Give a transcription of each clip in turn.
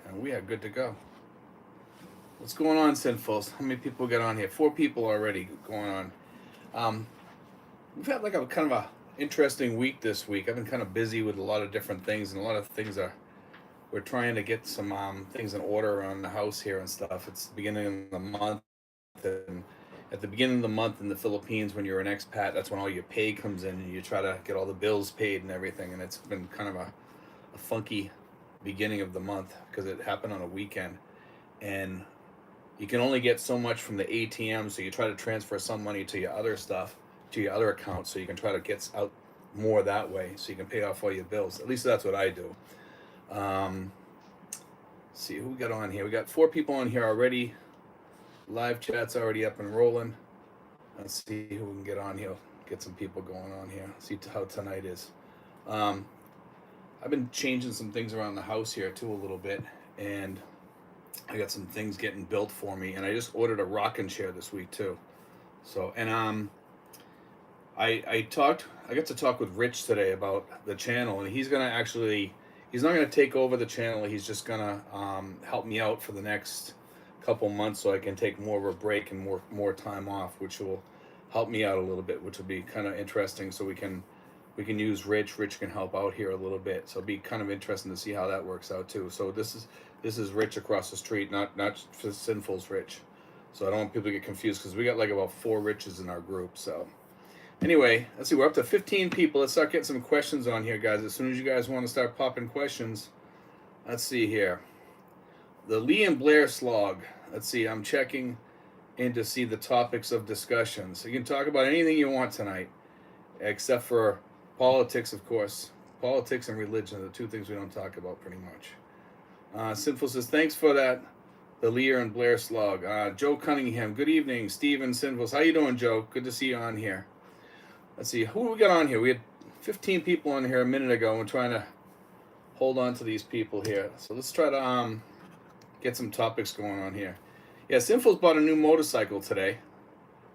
And we are good to go. What's going on, Sinfuls? How many people get on here? 4 people already going on. Um, we've had like a kind of a interesting week this week. I've been kind of busy with a lot of different things, and a lot of things are we're trying to get some things in order around the house here and stuff. It's the beginning of the month, and at the beginning of the month in the Philippines, when you're an expat, that's when all your pay comes in, and you try to get all the bills paid and everything. And it's been kind of a funky beginning of the month because it happened on a weekend, and you can only get so much from the ATM, so you try to transfer some money to your other stuff, to your other account, so you can try to get out more that way, so you can pay off all your bills. At least that's what I do. Um, see who we got on here. We got 4 people on here already. Live chat's already up and rolling. Let's see who we can get on here. Get some people going on here. See how tonight is. Um, I've been changing some things around the house here too a little bit, and I got some things getting built for me, and I just ordered a rocking chair this week too. So, and I got to talk with Rich today about the channel, and he's not gonna take over the channel. He's just gonna help me out for the next couple months, so I can take more of a break and more time off, which will help me out a little bit, which will be kind of interesting. So we can use Rich. Rich can help out here a little bit. So it'll be kind of interesting to see how that works out too. So this is Rich across the street, not Sinful's Rich. So I don't want people to get confused because we got like about 4 Riches in our group. So anyway, let's see. We're up to 15 people. Let's start getting some questions on here, guys. As soon as you guys want to start popping questions, let's see here. The Lee and Blair slog. Let's see. I'm checking in to see the topics of discussion. So you can talk about anything you want tonight, except for politics, of course. Politics and religion are the 2 things we don't talk about pretty much. Sinful says, thanks for that, the Lear and Blair slog. Joe Cunningham, good evening. Steven Sinfuls, how you doing, Joe? Good to see you on here. Let's see, who we got on here? We had 15 people on here a minute ago, and we're trying to hold on to these people here. So let's try to get some topics going on here. Yeah, Sinfuls bought a new motorcycle today.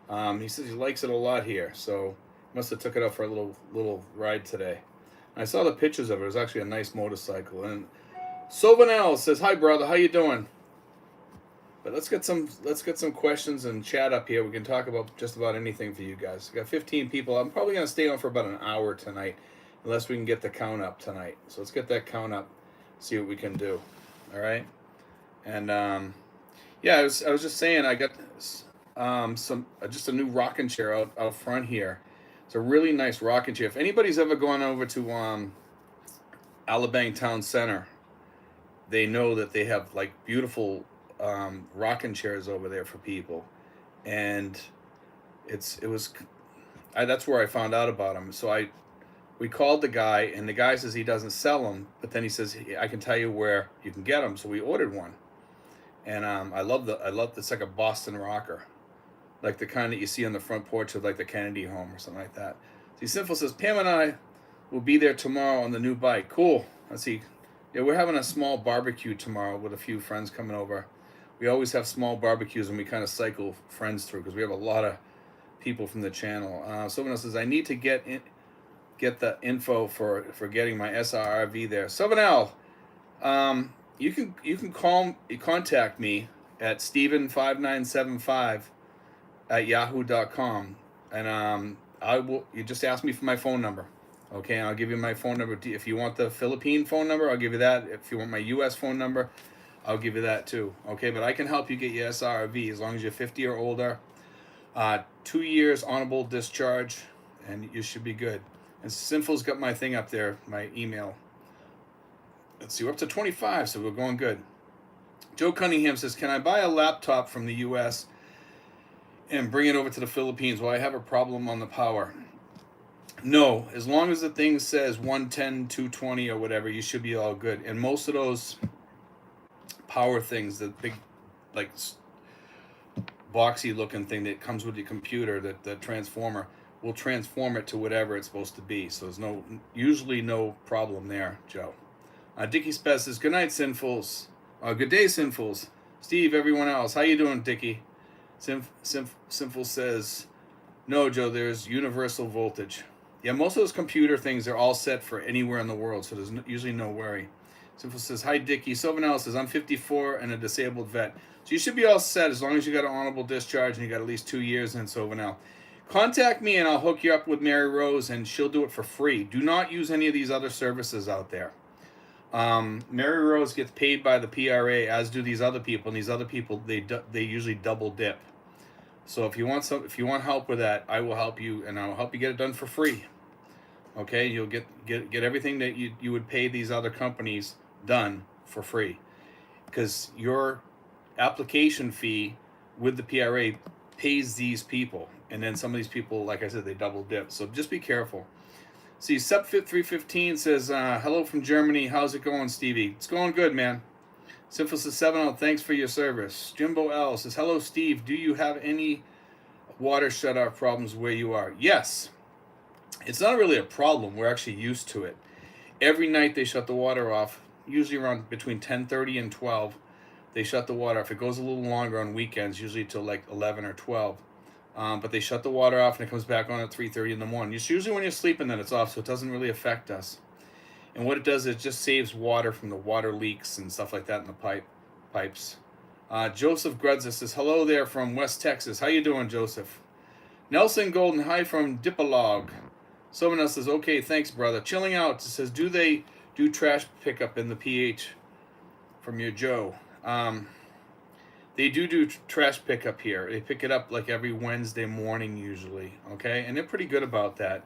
He says he likes it a lot here, so must have took it out for a little ride today. And I saw the pictures of it. It was actually a nice motorcycle. And Sovanel says, "Hi, brother. How you doing?" But let's get some questions and chat up here. We can talk about just about anything for you guys. We got 15 people. I'm probably gonna stay on for about an hour tonight, unless we can get the count up tonight. So let's get that count up. See what we can do. All right. And yeah, I was just saying I got some just a new rocking chair out front here. It's a really nice rocking chair. If anybody's ever gone over to Alabang Town Center, they know that they have like beautiful rocking chairs over there for people, and it was that's where I found out about them. So we called the guy, and the guy says he doesn't sell them, but then he says I can tell you where you can get them. So we ordered one, and I love it's like a Boston rocker, like the kind that you see on the front porch of like the Kennedy home or something like that. See, Simple says Pam and I will be there tomorrow on the new bike. Cool. Let's see. Yeah, we're having a small barbecue tomorrow with a few friends coming over. We always have small barbecues and we kind of cycle friends through because we have a lot of people from the channel. Someone else says I need to get the info for getting my SRRV there. Someone else, you can contact me at Steven5975 at yahoo.com, and I will. You just ask me for my phone number. Okay, I'll give you my phone number. If you want the Philippine phone number, I'll give you that. If you want my U.S. phone number, I'll give you that too. Okay, but I can help you get your SRV as long as you're 50 or older. 2 years honorable discharge, and you should be good. And Sinful's got my thing up there, my email. Let's see, we're up to 25, so we're going good. Joe Cunningham says, can I buy a laptop from the U.S. and bring it over to the Philippines? Well, I have a problem on the power. No, as long as the thing says 110, 220 or whatever, you should be all good. And most of those power things, the big, like, boxy looking thing that comes with your computer, the transformer, will transform it to whatever it's supposed to be. So there's usually no problem there, Joe. Dickie Spez says, good night, Sinfuls. Good day, Sinfuls. Steve, everyone else. How you doing, Dickie? Sinful says, no, Joe, there's universal voltage. Yeah, most of those computer things are all set for anywhere in the world, so there's usually no worry. Simple says, hi, Dickie. Sylvanella says, I'm 54 and a disabled vet. So you should be all set as long as you got an honorable discharge and you got at least 2 years in Sylvanella. Contact me and I'll hook you up with Mary Rose and she'll do it for free. Do not use any of these other services out there. Mary Rose gets paid by the PRA, as do these other people, and these other people they usually double dip. So if you want help with that, I will help you, and I'll help you get it done for free. Okay, you'll get everything that you would pay these other companies done for free, because your application fee with the PRA pays these people, and then some of these people, like I said, they double dip. So just be careful. See, Sepfit315 says, hello from Germany. How's it going, Stevie? It's going good, man. Symphysis 70, thanks for your service. Jimbo L says, hello, Steve. Do you have any water shut-off problems where you are? Yes. It's not really a problem. We're actually used to it. Every night they shut the water off, usually around between 10:30 and 12. They shut the water off. It goes a little longer on weekends, usually till like 11 or 12. But they shut the water off and it comes back on at 3:30 in the morning. It's usually when you're sleeping that it's off, so it doesn't really affect us. And what it does is it just saves water from the water leaks and stuff like that in the pipes. Joseph Grudza says, hello there from West Texas. How you doing, Joseph? Nelson Golden, hi from Dipolog. Someone else says, okay, thanks, brother. Chilling out says, do they do trash pickup in the PH? From your Joe. They do trash pickup here. They pick it up like every Wednesday morning usually, okay? And they're pretty good about that.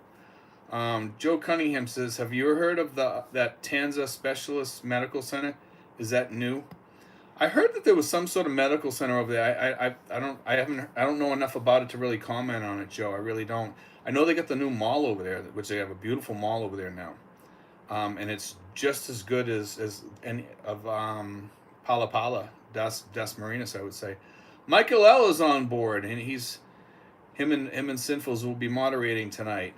Joe Cunningham says, have you heard of that Tanza Specialist Medical Center? Is that new? I heard that there was some sort of medical center over there. I don't know enough about it to really comment on it, Joe. I really don't. I know they got the new mall over there, which they have a beautiful mall over there now. And it's just as good as any of Pala Pala, Das Marinas, I would say. Michael L is on board, and him and Sinfuls will be moderating tonight.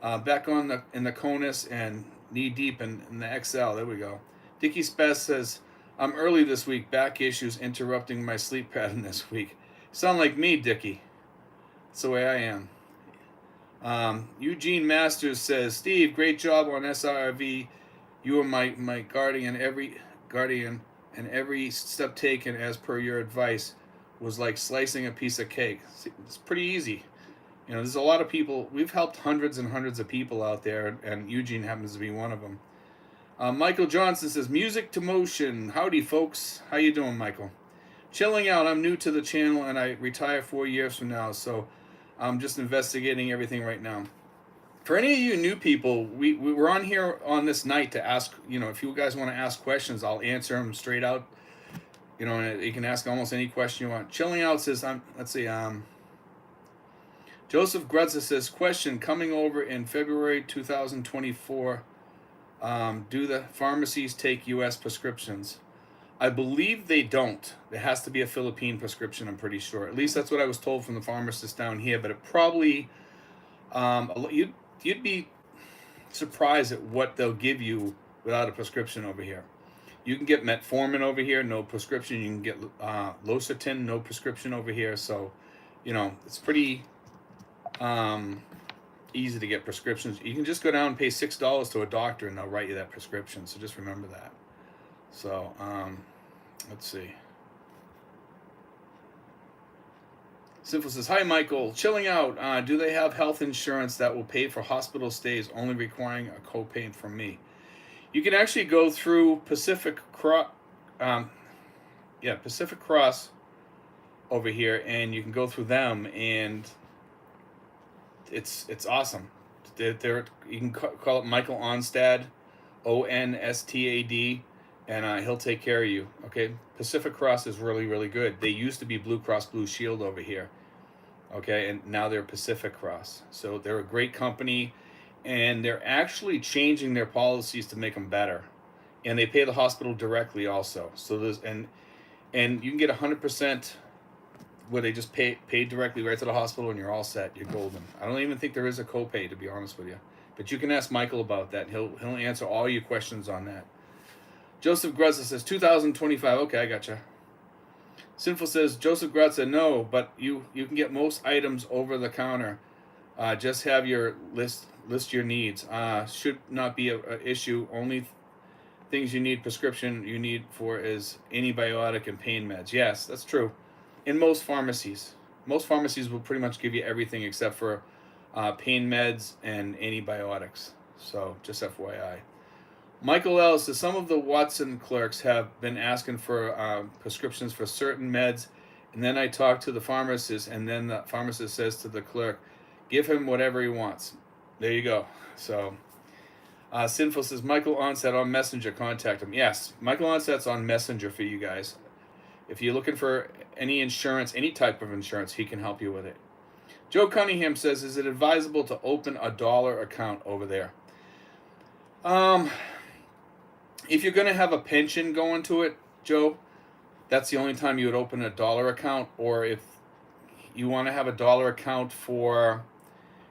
Back in the CONUS and knee deep in the XL. There we go. Dickie Spaz says, I'm early this week. Back issues interrupting my sleep pattern this week. Sound like me, Dickie. That's the way I am. Eugene Masters says, Steve, great job on SRV. You are my guardian. And every step taken as per your advice was like slicing a piece of cake. It's pretty easy. You know, there's a lot of people. We've helped hundreds and hundreds of people out there, and Eugene happens to be one of them. Michael Johnson says, music to motion. Howdy, folks. How you doing, Michael? Chilling out. I'm new to the channel, and I retire 4 years from now, so I'm just investigating everything right now. For any of you new people, we're on here on this night to ask, you know, if you guys want to ask questions, I'll answer them straight out. You know, and you can ask almost any question you want. Chilling out says, let's see, Joseph Grudza says, question, coming over in February 2024, do the pharmacies take U.S. prescriptions? I believe they don't. There has to be a Philippine prescription, I'm pretty sure. At least that's what I was told from the pharmacist down here. But it probably, you'd be surprised at what they'll give you without a prescription over here. You can get metformin over here, no prescription. You can get Losartan, no prescription over here. So, you know, it's pretty easy to get prescriptions. You can just go down and pay $6 to a doctor and they'll write you that prescription. So just remember that. So, let's see. Simple says, hi, Michael. Chilling out. Do they have health insurance that will pay for hospital stays, only requiring a copay from me? You can actually go through Pacific Cross over here, and you can go through them, and it's awesome. You can call it Michael Onstad, Onstad, and he'll take care of you. Okay, Pacific Cross is really, really good. They used to be Blue Cross Blue Shield over here. Okay, and now they're Pacific Cross. So they're a great company, and they're actually changing their policies to make them better. And they pay the hospital directly also. So there's and you can get 100% where they just pay directly right to the hospital, and you're all set. You're golden. I don't even think there is a copay, to be honest with you. But you can ask Michael about that. He'll answer all your questions on that. Joseph Gruzza says 2025. Okay, I gotcha. Sinful says Joseph Gruzza, no, but you can get most items over the counter. Just have your list your needs. Should not be a issue. Only things you need for is antibiotic and pain meds. Yes, that's true. In most pharmacies, will pretty much give you everything except for pain meds and antibiotics. So just FYI. Michael L says some of the Watson clerks have been asking for prescriptions for certain meds, and then I talk to the pharmacist, and then the pharmacist says to the clerk, "Give him whatever he wants." There you go. So, Sinful says Michael Onset on Messenger. Contact him. Yes, Michael Onset's on Messenger for you guys. If you're looking for any insurance, any type of insurance, he can help you with it. Joe Cunningham says, "Is it advisable to open a dollar account over there?" If you're going to have a pension going to it, Joe, that's the only time you would open a dollar account. Or if you want to have a dollar account for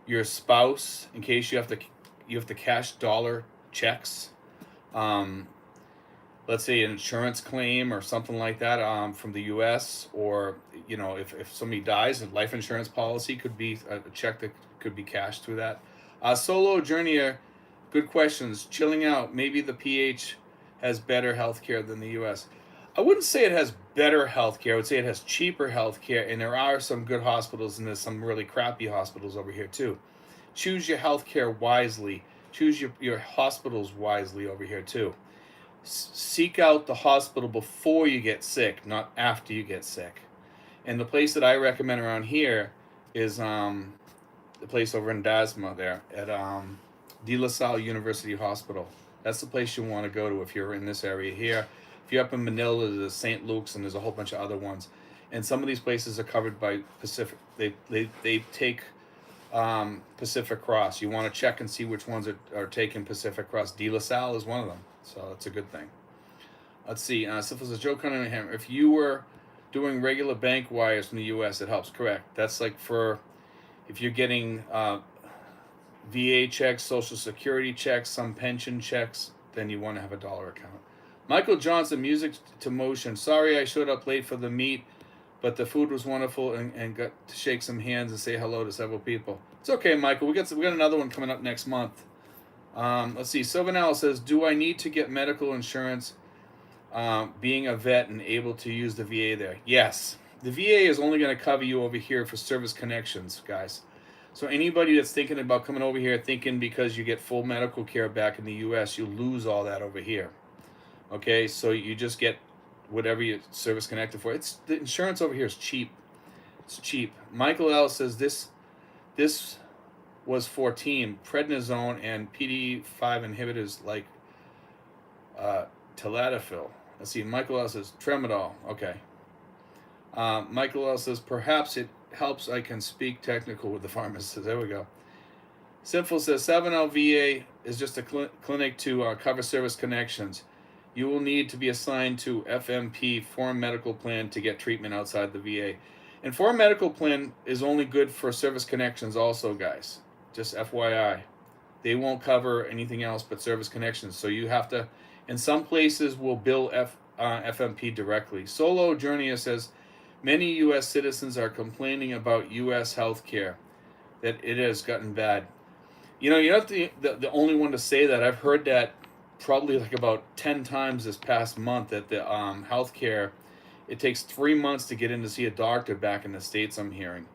your spouse in case you have to cash dollar checks. Let's say an insurance claim or something like that from the U.S. Or if somebody dies, a life insurance policy could be a check that could be cashed through that. Solo Journeyer, good questions. Chilling out. Maybe the PH has better healthcare than the U.S. I wouldn't say it has better healthcare. I would say it has cheaper healthcare, and there are some good hospitals, and there's some really crappy hospitals over here too. Choose your healthcare wisely. Choose your hospitals wisely over here too. Seek out the hospital before you get sick, not after you get sick. And the place that I recommend around here is the place over in Dasma there at De La Salle University Hospital. That's the place you want to go to if you're in this area here. If you're up in Manila, there's St. Luke's, and there's a whole bunch of other ones. And some of these places are covered by Pacific. They take Pacific Cross. You want to check and see which ones are taking Pacific Cross. De La Salle is one of them, so that's a good thing. Let's see. Syphilus says, Joe Cunningham, if you were doing regular bank wires from the U.S., it helps. Correct. That's like for if you're getting VA checks, Social Security checks, some pension checks, then you want to have a dollar account. Michael Johnson, Music to Motion. Sorry I showed up late for the meet, but the food was wonderful and got to shake some hands and say hello to several people. It's okay, Michael. We got another one coming up next month. Let's see. Sylvanel says, do I need to get medical insurance being a vet and able to use the VA there? Yes. The VA is only going to cover you over here for service connections, guys. So anybody that's thinking about coming over here thinking because you get full medical care back in the U.S., you lose all that over here. Okay, so you just get whatever you service connected for. The insurance over here is cheap. It's cheap. Michael L says this was for team prednisone and PD5 inhibitors like tadalafil. Let's see. Michael L says tramadol. Okay. Michael L says perhaps it helps. I can speak technical with the pharmacist. There we go. Simple says 7L VA is just a clinic to cover service connections. You will need to be assigned to FMP, Foreign Medical Plan, to get treatment outside the VA. And Foreign Medical Plan is only good for service connections also, guys. Just FYI. They won't cover anything else but service connections. So you have to, in some places, will bill FMP directly. Solo Journeyer says, many U.S. citizens are complaining about U.S. health care, that it has gotten bad. You're not the only one to say that. I've heard that probably like about 10 times this past month that the healthcare, it takes 3 months to get in to see a doctor back in the States, I'm hearing.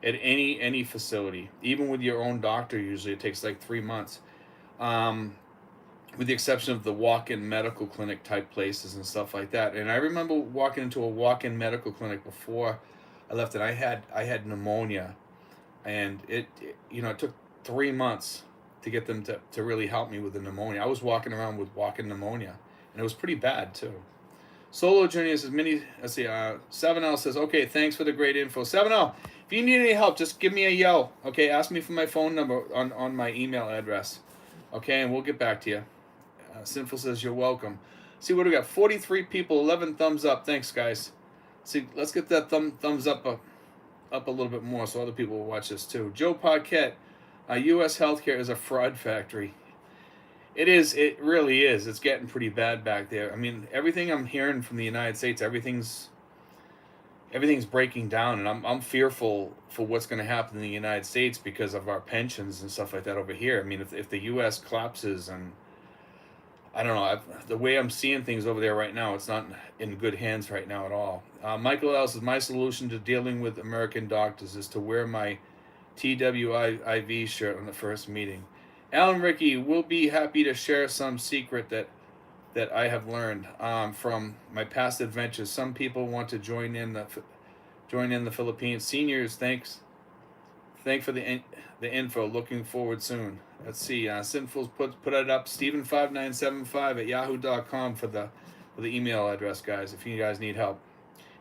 At any facility. Even with your own doctor, usually it takes like 3 months. With the exception of the walk-in medical clinic type places and stuff like that. And I remember walking into a walk-in medical clinic before I left, and I had pneumonia. And it took 3 months to get them to really help me with the pneumonia. I was walking around with walking pneumonia, and it was pretty bad too. Solo Journey says, 7L says, okay, thanks for the great info. 7L, if you need any help, just give me a yell. Okay, ask me for my phone number on my email address. Okay, and we'll get back to you. Sinful says, you're welcome. See, what do we got? 43 people, 11 thumbs up. Thanks, guys. See, let's get that thumbs up a little bit more so other people will watch this too. Joe Paquette, U.S. healthcare is a fraud factory. It is. It really is. It's getting pretty bad back there. I mean, everything I'm hearing from the United States, everything's breaking down, and I'm fearful for what's going to happen in the United States because of our pensions and stuff like that over here. I mean, if the U.S. collapses, and I don't know. The way I'm seeing things over there right now, it's not in good hands right now at all. Michael L says, my solution to dealing with American doctors is to wear my TWIV shirt on the first meeting. Alan Ricky will be happy to share some secret that I have learned from my past adventures. Some people want to join in the Philippines. Seniors, thank for the info. Looking forward soon. Let's see. Sinfuls put it up. Steven5975 at yahoo.com for the email address, guys. If you guys need help,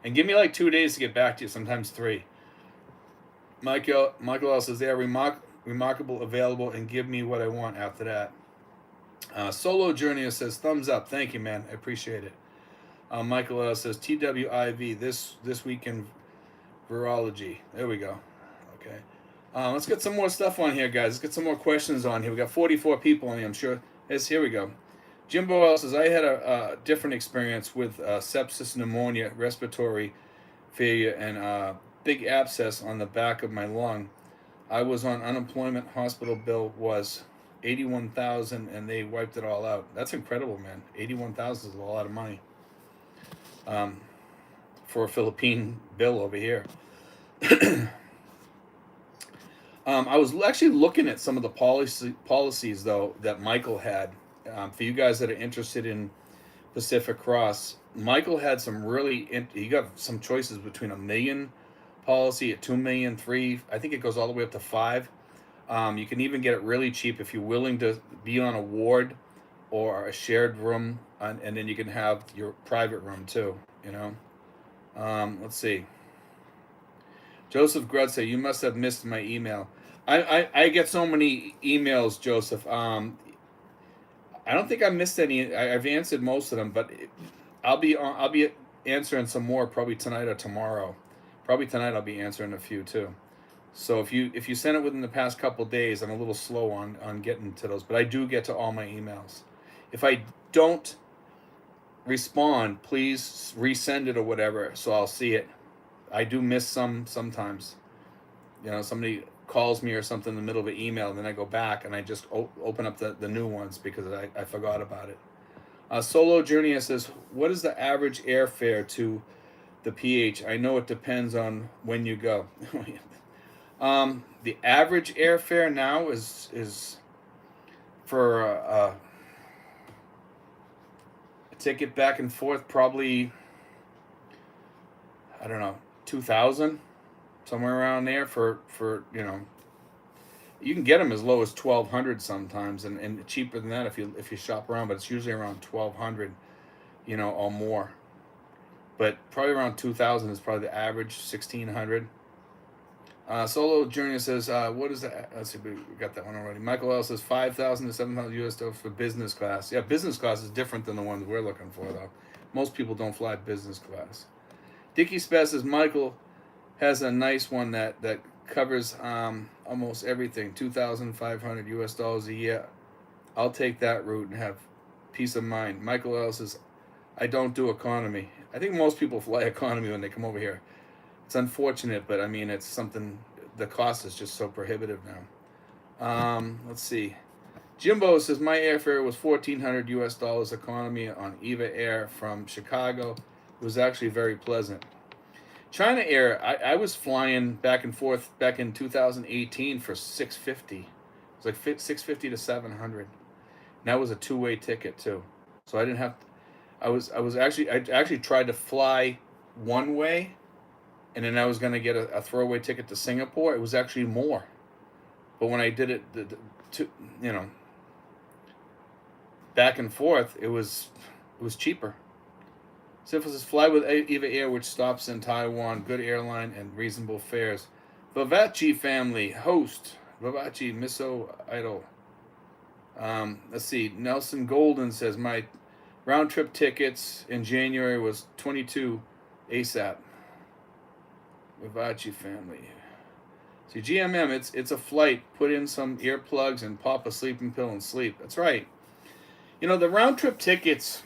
and give me like 2 days to get back to you. Sometimes 3. Michael L says they are remarkable, available, and give me what I want after that. Solo Journey says thumbs up. Thank you, man. I appreciate it. Michael L says TWIV this week in virology. There we go. Okay. Let's get some more stuff on here, guys. Let's get some more questions on here. We got 44 people on here. I'm sure. Here we go. Jimbo L says I had a different experience with sepsis, pneumonia, respiratory failure, and big abscess on the back of my lung. I was on unemployment. Hospital bill was $81,000, and they wiped it all out. That's incredible, man. $81,000 is a lot of money for a Philippine bill over here. I was actually looking at some of the policies though that Michael had. For you guys that are interested in Pacific Cross, Michael had some he got some choices between $1 million policy at 2 million, 3. I think it goes all the way up to 5. You can even get it really cheap if you're willing to be on a ward or a shared room, and then you can have your private room too. You know. Let's see. Joseph Grutze, you must have missed my email. I get so many emails, Joseph. I don't think I missed any. I've answered most of them, but I'll be answering some more probably tonight or tomorrow. Probably tonight I'll be answering a few too. So if you send it within the past couple of days, I'm a little slow on getting to those, but I do get to all my emails. If I don't respond, please resend it or whatever, so I'll see it. I do miss sometimes. You know, somebody calls me or something in the middle of an email, and then I go back and I just open up the new ones because I forgot about it. Solo Journey says, what is the average airfare to the PH? I know it depends on when you go. The average airfare now is for a ticket back and forth, probably, I don't know, 2,000, somewhere around there for you know. You can get them as low as 1,200 sometimes, and cheaper than that if you shop around, but it's usually around 1,200, you know, or more. But probably around 2,000 is probably the average. 1,600. Solo Journey says, what is that? Let's see, we got that one already. Michael L says 5,000 to 7,000 US dollars for business class. Yeah, business class is different than the ones we're looking for, though. Most people don't fly business class. Dickie Spaz says Michael has a nice one that covers almost everything. 2,500 US dollars a year. I'll take that route and have peace of mind. Michael L says, I don't do economy. I think most people fly economy when they come over here. It's unfortunate, but I mean, it's something, the cost is just so prohibitive now. Let's see. Jimbo says, my airfare was 1,400 US dollars economy on Eva Air from Chicago. It was actually very pleasant. China Air, I was flying back and forth back in 2018 for $650. It was like $650 to $700. And that was a two-way ticket too. So I didn't have to, I actually tried to fly one way, and then I was going to get a throwaway ticket to Singapore. It was actually more. But when I did it, you know, back and forth, it was cheaper. Simple says, fly with Eva Air, which stops in Taiwan. Good airline and reasonable fares. Vavachi family, host. Vavachi, Miso Idol. Let's see. Nelson Golden says, my round trip tickets in January was 22 ASAP. Vavachi family. See, GMM, it's a flight. Put in some earplugs and pop a sleeping pill and sleep. That's right. You know, the round trip tickets,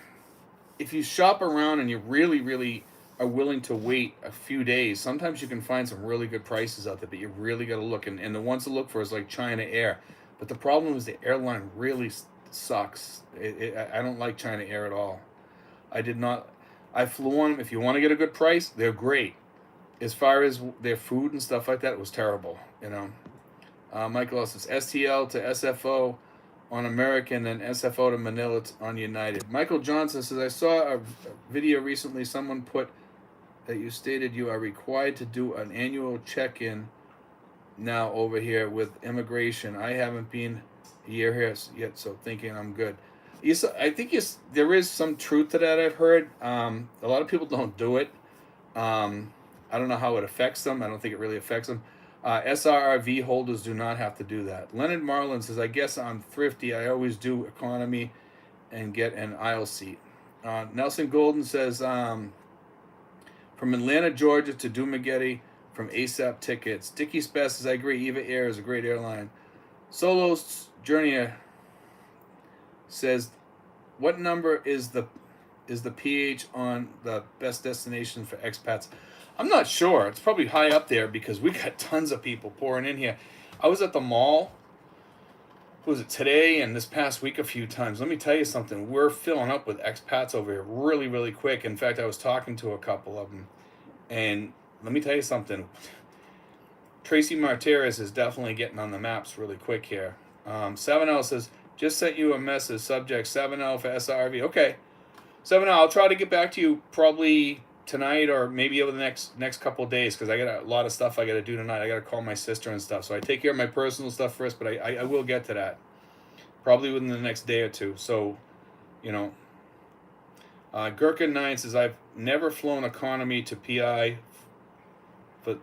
if you shop around and you really, really are willing to wait a few days, sometimes you can find some really good prices out there, but you really got to look. And the ones to look for is like China Air. But the problem is the airline really sucks. I don't like China Air at all. I did not. I flew on them. If you want to get a good price, they're great. As far as their food and stuff like that, it was terrible. Michael Ellis says STL to SFO on American and SFO to Manila on United. Michael Johnson says I saw a video recently. Someone put that you stated you are required to do an annual check-in now over here with immigration. I haven't been a year here yet, so thinking I'm good. I think there is some truth to that. I've heard. A lot of people don't do it. I don't know how it affects them. I don't think it really affects them. SRRV holders do not have to do that. Leonard Marlin says, I guess I'm thrifty. I always do economy and get an aisle seat. Nelson Golden says, from Atlanta, Georgia to Dumaguete from ASAP tickets. Dickie Spess says, I agree. Eva Air is a great airline. Solo's Journey says, what number is the PH on the best destination for expats? I'm not sure. It's probably high up there because we got tons of people pouring in here. I was at the mall, was it today and this past week a few times. Let me tell you something. We're filling up with expats over here really, really quick. In fact, I was talking to a couple of them. And let me tell you something. Tracy Martinez is definitely getting on the maps really quick here. 7L says, just sent you a message, subject 7L for SRV. Okay. 7L, I'll try to get back to you probably tonight or maybe over the next couple of days because I got a lot of stuff I got to do tonight. I got to call my sister and stuff. So I take care of my personal stuff first, but I will get to that probably within the next day or two. So, Gurkha9 says, I've never flown economy to PI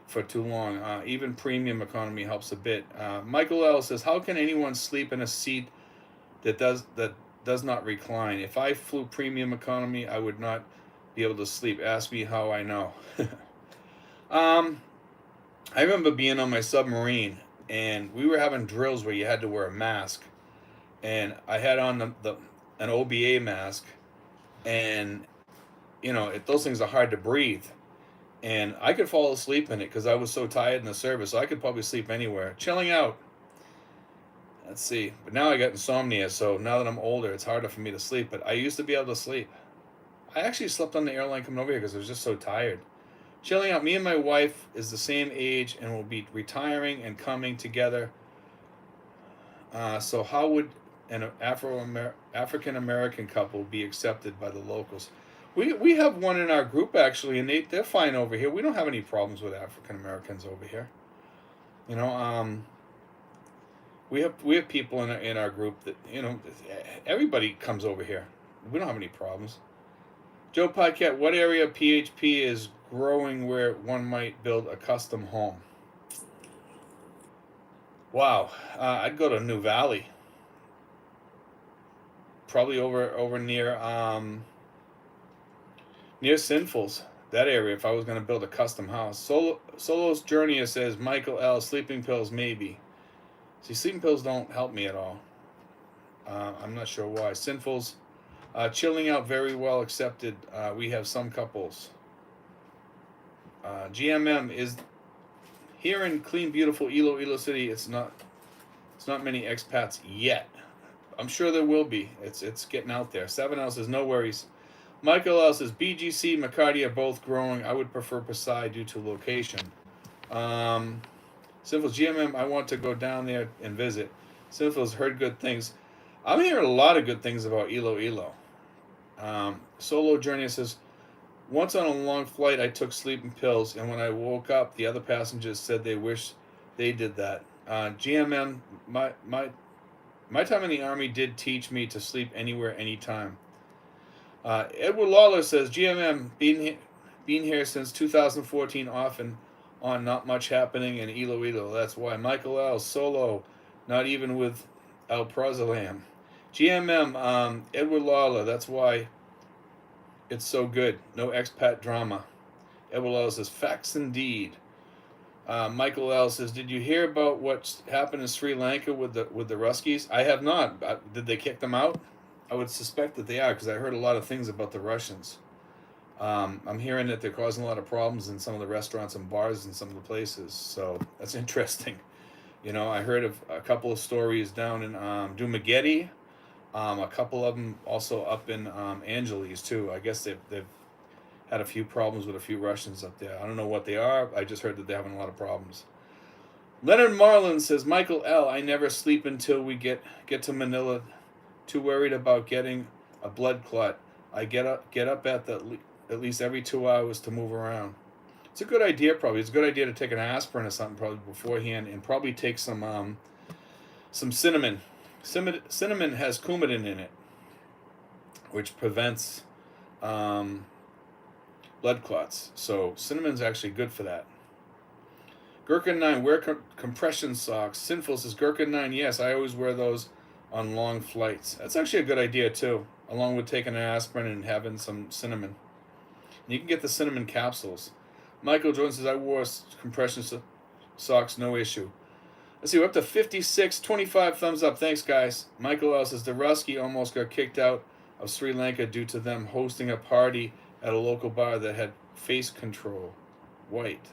for too long. Even premium economy helps a bit. Michael L says, how can anyone sleep in a seat that does not recline? If I flew premium economy, I would not be able to sleep. Ask me how I know. I remember being on my submarine and we were having drills where you had to wear a mask, and I had on an OBA mask, and those things are hard to breathe, and I could fall asleep in it because I was so tired in the service. So I could probably sleep anywhere, chilling out. Let's see, but now I got insomnia, so now that I'm older, it's harder for me to sleep. But I used to be able to sleep. I actually slept on the airline coming over here because I was just so tired. Chilling out. Me and my wife is the same age and will be retiring and coming together. So how would an African American couple be accepted by the locals? We have one in our group actually, and they're fine over here. We don't have any problems with African Americans over here. We have people in our group that everybody comes over here. We don't have any problems. Joe Podcat, what area of PHP is growing where one might build a custom home? Wow, I'd go to New Valley. Probably over near Sinfuls, that area. If I was going to build a custom house. Solo's Journey says Michael L. Sleeping pills maybe. See, sleeping pills don't help me at all. I'm not sure why. Sinfuls. Chilling out very well accepted. We have some couples. GMM is here in clean, beautiful Iloilo City. It's not many expats yet. I'm sure there will be. It's getting out there. 7L says no worries. Michael L says BGC, McCarty are both growing. I would prefer Pasai due to location. Sinfuls GMM, I want to go down there and visit. Sinfuls heard good things. I'm hearing a lot of good things about Iloilo. Solo Journey says, once on a long flight, I took sleeping pills, and when I woke up, the other passengers said they wish they did that. GMM, my time in the Army did teach me to sleep anywhere, anytime. Edward Lawler says, GMM, been here since 2014, off and on, not much happening in Iloilo. That's why. Michael L. Solo, not even with El Prazalam. GMM, Edward Lawler, that's why it's so good. No expat drama. Edward Lawler says, facts indeed. Michael L. says, did you hear about what's happened in Sri Lanka with the Ruskies? I have not. Did they kick them out? I would suspect that they are, because I heard a lot of things about the Russians. I'm hearing that they're causing a lot of problems in some of the restaurants and bars in some of the places. So that's interesting. I heard of a couple of stories down in Dumaguete. A couple of them also up in Angeles too. I guess they've had a few problems with a few Russians up there. I don't know what they are. I just heard that they're having a lot of problems. Leonard Marlin says, Michael L., I never sleep until we get to Manila. Too worried about getting a blood clot. I get up at least every 2 hours to move around. It's a good idea, probably. It's a good idea to take an aspirin or something probably beforehand, and probably take some cinnamon. Cinnamon has coumadin in it, which prevents blood clots. So cinnamon's actually good for that. Gherkin9, wear compression socks. Sinful says, Gherkin9, yes, I always wear those on long flights. That's actually a good idea, too, along with taking an aspirin and having some cinnamon. And you can get the cinnamon capsules. Michael Jordan says, I wore compression socks, no issue. Let's see, we're up to 56, 25 thumbs up. Thanks, guys. Michael L. says, Daruski almost got kicked out of Sri Lanka due to them hosting a party at a local bar that had face control. White.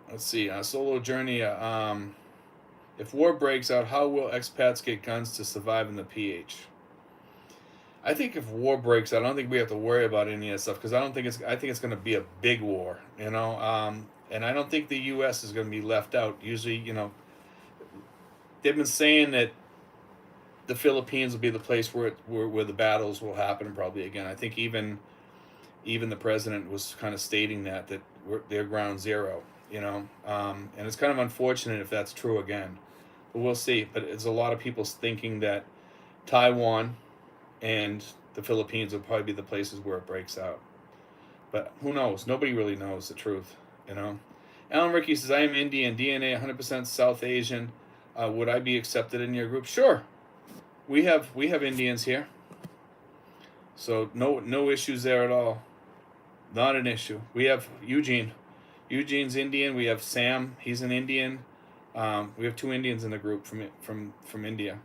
Let's see, Solo Journey. If war breaks out, how will expats get guns to survive in the PH? I think if war breaks out, I don't think we have to worry about any of that stuff because I think it's going to be a big war, you know. And I don't think the U.S. is going to be left out. Usually, you know, they've been saying that the Philippines will be the place where the battles will happen probably again. I think even the president was kind of stating that they're ground zero, you know. And it's kind of unfortunate if that's true again. But we'll see. But it's a lot of people thinking that Taiwan and the Philippines will probably be the places where it breaks out. But who knows? Nobody really knows the truth, you know. Alan Ricky says, I am Indian, DNA 100% South Asian. Would I be accepted in your group? Sure. We have Indians here. So no issues there at all. Not an issue. We have Eugene. Eugene's Indian. We have Sam. He's an Indian. We have 2 Indians in the group from India.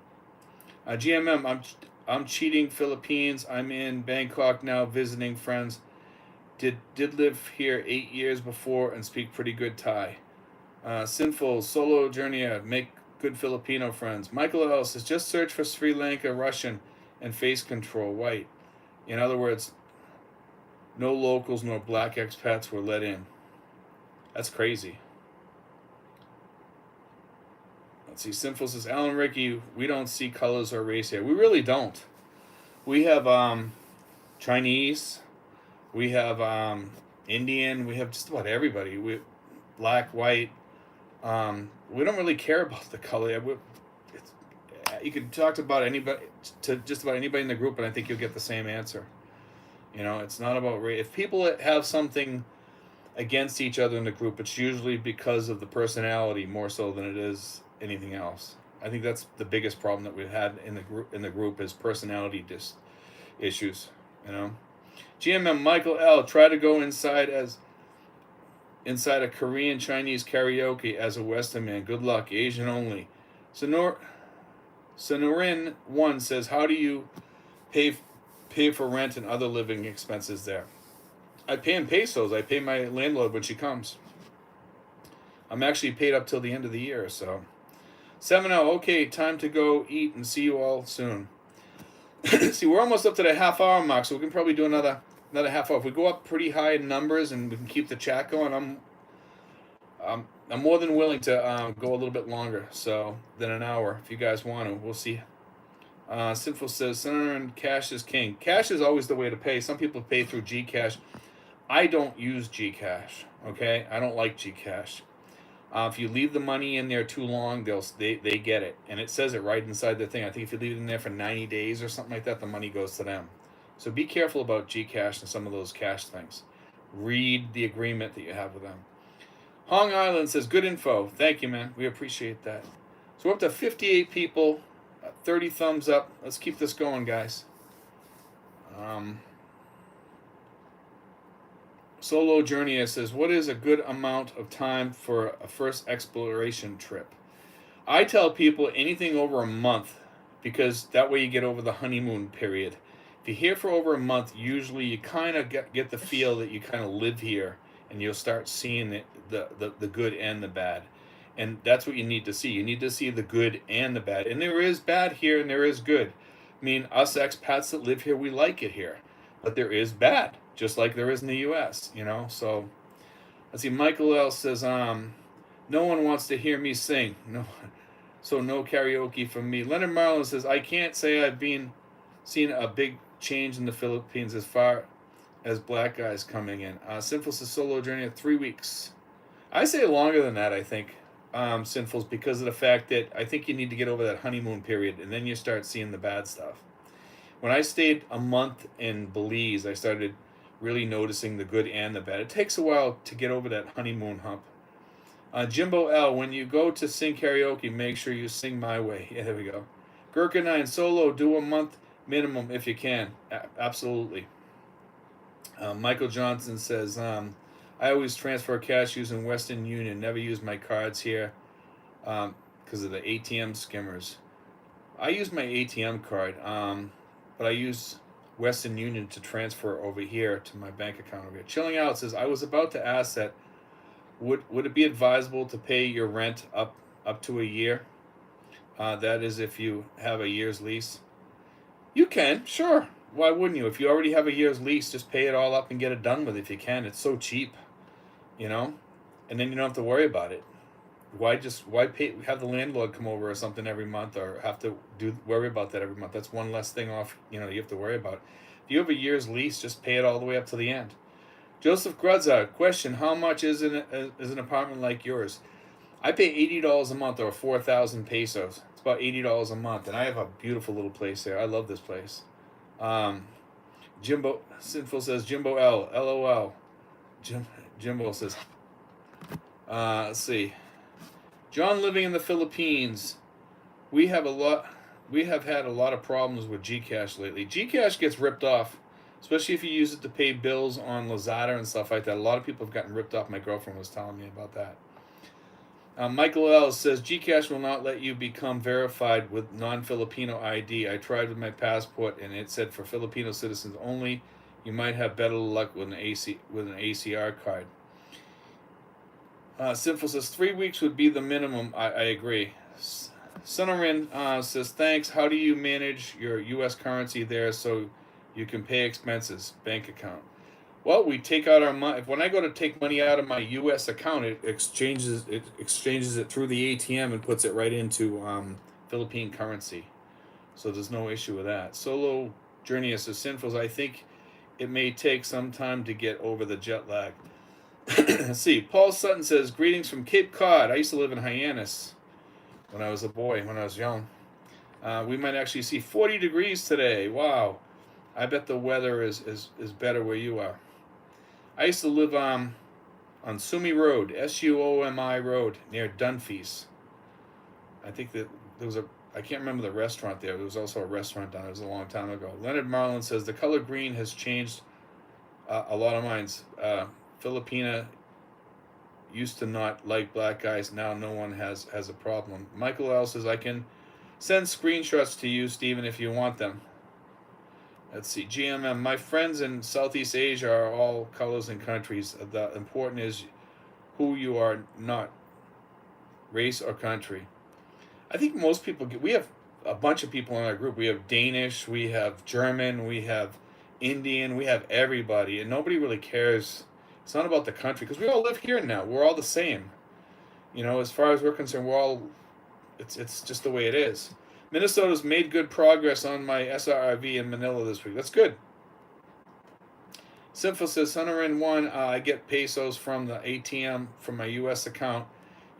GMM. I'm cheating Philippines. I'm in Bangkok now visiting friends. Did live here 8 years before and speak pretty good Thai. Sinful Solo Journey. Make good Filipino friends. Michael L. says just search for Sri Lanka Russian and face control white. In other words, no locals nor black expats were let in. That's crazy. Let's see. Sinful says, Alan Ricky, we don't see colors or race here. We really don't. We have Chinese. We have Indian. We have just about everybody. We black, white. We don't really care about the color. You could talk about anybody, to just about anybody in the group, and I think you'll get the same answer. You know, it's not about race. If people have something against each other in the group, it's usually because of the personality more so than it is anything else. I think that's the biggest problem that we've had in the group is personality issues. You know, GMM Michael L. try to go inside a Korean Chinese karaoke as a Western man. Good luck, Asian only. Sonorin 1 says, how do you pay for rent and other living expenses there? I pay in pesos. I pay my landlord when she comes. I'm actually paid up till the end of the year, so. 7-0, okay, time to go eat and see you all soon. See, we're almost up to the half-hour mark, so we can probably do another half hour. If we go up pretty high in numbers and we can keep the chat going, I'm more than willing to go a little bit longer, so than an hour if you guys want to. We'll see. Sinful says, Senator and cash is king. Cash is always the way to pay. Some people pay through Gcash. I don't use Gcash. Okay, I don't like Gcash. If you leave the money in there too long, they get it, and it says it right inside the thing. I think if you leave it in there for 90 days or something like that, the money goes to them. So be careful about Gcash and some of those cash things. Read the agreement that you have with them. Hong Island says, good info. Thank you, man. We appreciate that. So we're up to 58 people, 30 thumbs up. Let's keep this going, guys. Solo Journey says, what is a good amount of time for a first exploration trip? I tell people anything over a month because that way you get over the honeymoon period. If you're here for over a month, usually you kind of get the feel that you kind of live here and you'll start seeing the good and the bad. And that's what you need to see. You need to see the good and the bad. And there is bad here and there is good. I mean, us expats that live here, we like it here. But there is bad, just like there is in the US, you know? So let's see, Michael L says, no one wants to hear me sing. No, so no karaoke from me. Leonard Marlin says, I can't say I've seen a big change in the Philippines as far as black guys coming in. Sinful says solo journey of 3 weeks. I say longer than that, I think. Sinful's because of the fact that I think you need to get over that honeymoon period and then you start seeing the bad stuff. When I stayed a month in Belize, I started really noticing the good and the bad. It takes a while to get over that honeymoon hump. Jimbo L, when you go to sing karaoke, make sure you sing My Way. Yeah, there we go. Gurkha 9, solo, do a month minimum if you can. Absolutely. Michael Johnson says, I always transfer cash using Western Union. Never use my cards here because of the ATM skimmers. I use my ATM card, but I use Western Union to transfer over here to my bank account over here. Chilling Out says, I was about to ask that, would it be advisable to pay your rent up to a year? That is if you have a year's lease. You can, sure. Why wouldn't you? If you already have a year's lease, just pay it all up and get it done with if you can. It's so cheap, you know? And then you don't have to worry about it. Why have the landlord come over or something every month or have to worry about that every month? That's one less thing off, you have to worry about. If you have a year's lease, just pay it all the way up to the end. Joseph Grudza, question, how much is an apartment like yours? I pay $80 a month or 4,000 pesos. It's about $80 a month, and I have a beautiful little place there. I love this place. Jimbo Sinful says, Jimbo L, LOL. Jimbo says, let's see. John living in the Philippines. We have had a lot of problems with Gcash lately. Gcash gets ripped off, especially if you use it to pay bills on Lazada and stuff like that. A lot of people have gotten ripped off. My girlfriend was telling me about that. Michael L says, Gcash will not let you become verified with non-Filipino ID. I tried with my passport and it said for Filipino citizens only. You might have better luck with an ACR card. Sinful says 3 weeks would be the minimum. I agree. Sonorin says, thanks. How do you manage your U.S. currency there so you can pay expenses? Bank account. Well, we take out our money. When I go to take money out of my U.S. account, it exchanges it through the ATM and puts it right into Philippine currency. So there's no issue with that. Solo Journey says, Sinful, I think it may take some time to get over the jet lag. Let's see. Paul Sutton says, greetings from Cape Cod. I used to live in Hyannis when I was a boy, when I was young. We might actually see 40 degrees today. Wow. I bet the weather is better where you are. I used to live on Sumi Road, Suomi Road, near Dunphy's. I think that there was I can't remember the restaurant there. There was also a restaurant down there. It was a long time ago. Leonard Marlin says, the color green has changed a lot of minds. Filipina used to not like black guys. Now no one has a problem. Michael L says, I can send screenshots to you, Stephen, if you want them. Let's see. GMM. My friends in Southeast Asia are all colors and countries. The important is who you are, not race or country. I think most people we have a bunch of people in our group. We have Danish, we have German, we have Indian, we have everybody, and nobody really cares. It's not about the country because we all live here now. We're all the same. As far as we're concerned, we're all. It's just the way it is. Minnesota's made good progress on my SRIV in Manila this week. That's good. Simple says, Sonorin 1, I get pesos from the ATM from my U.S. account.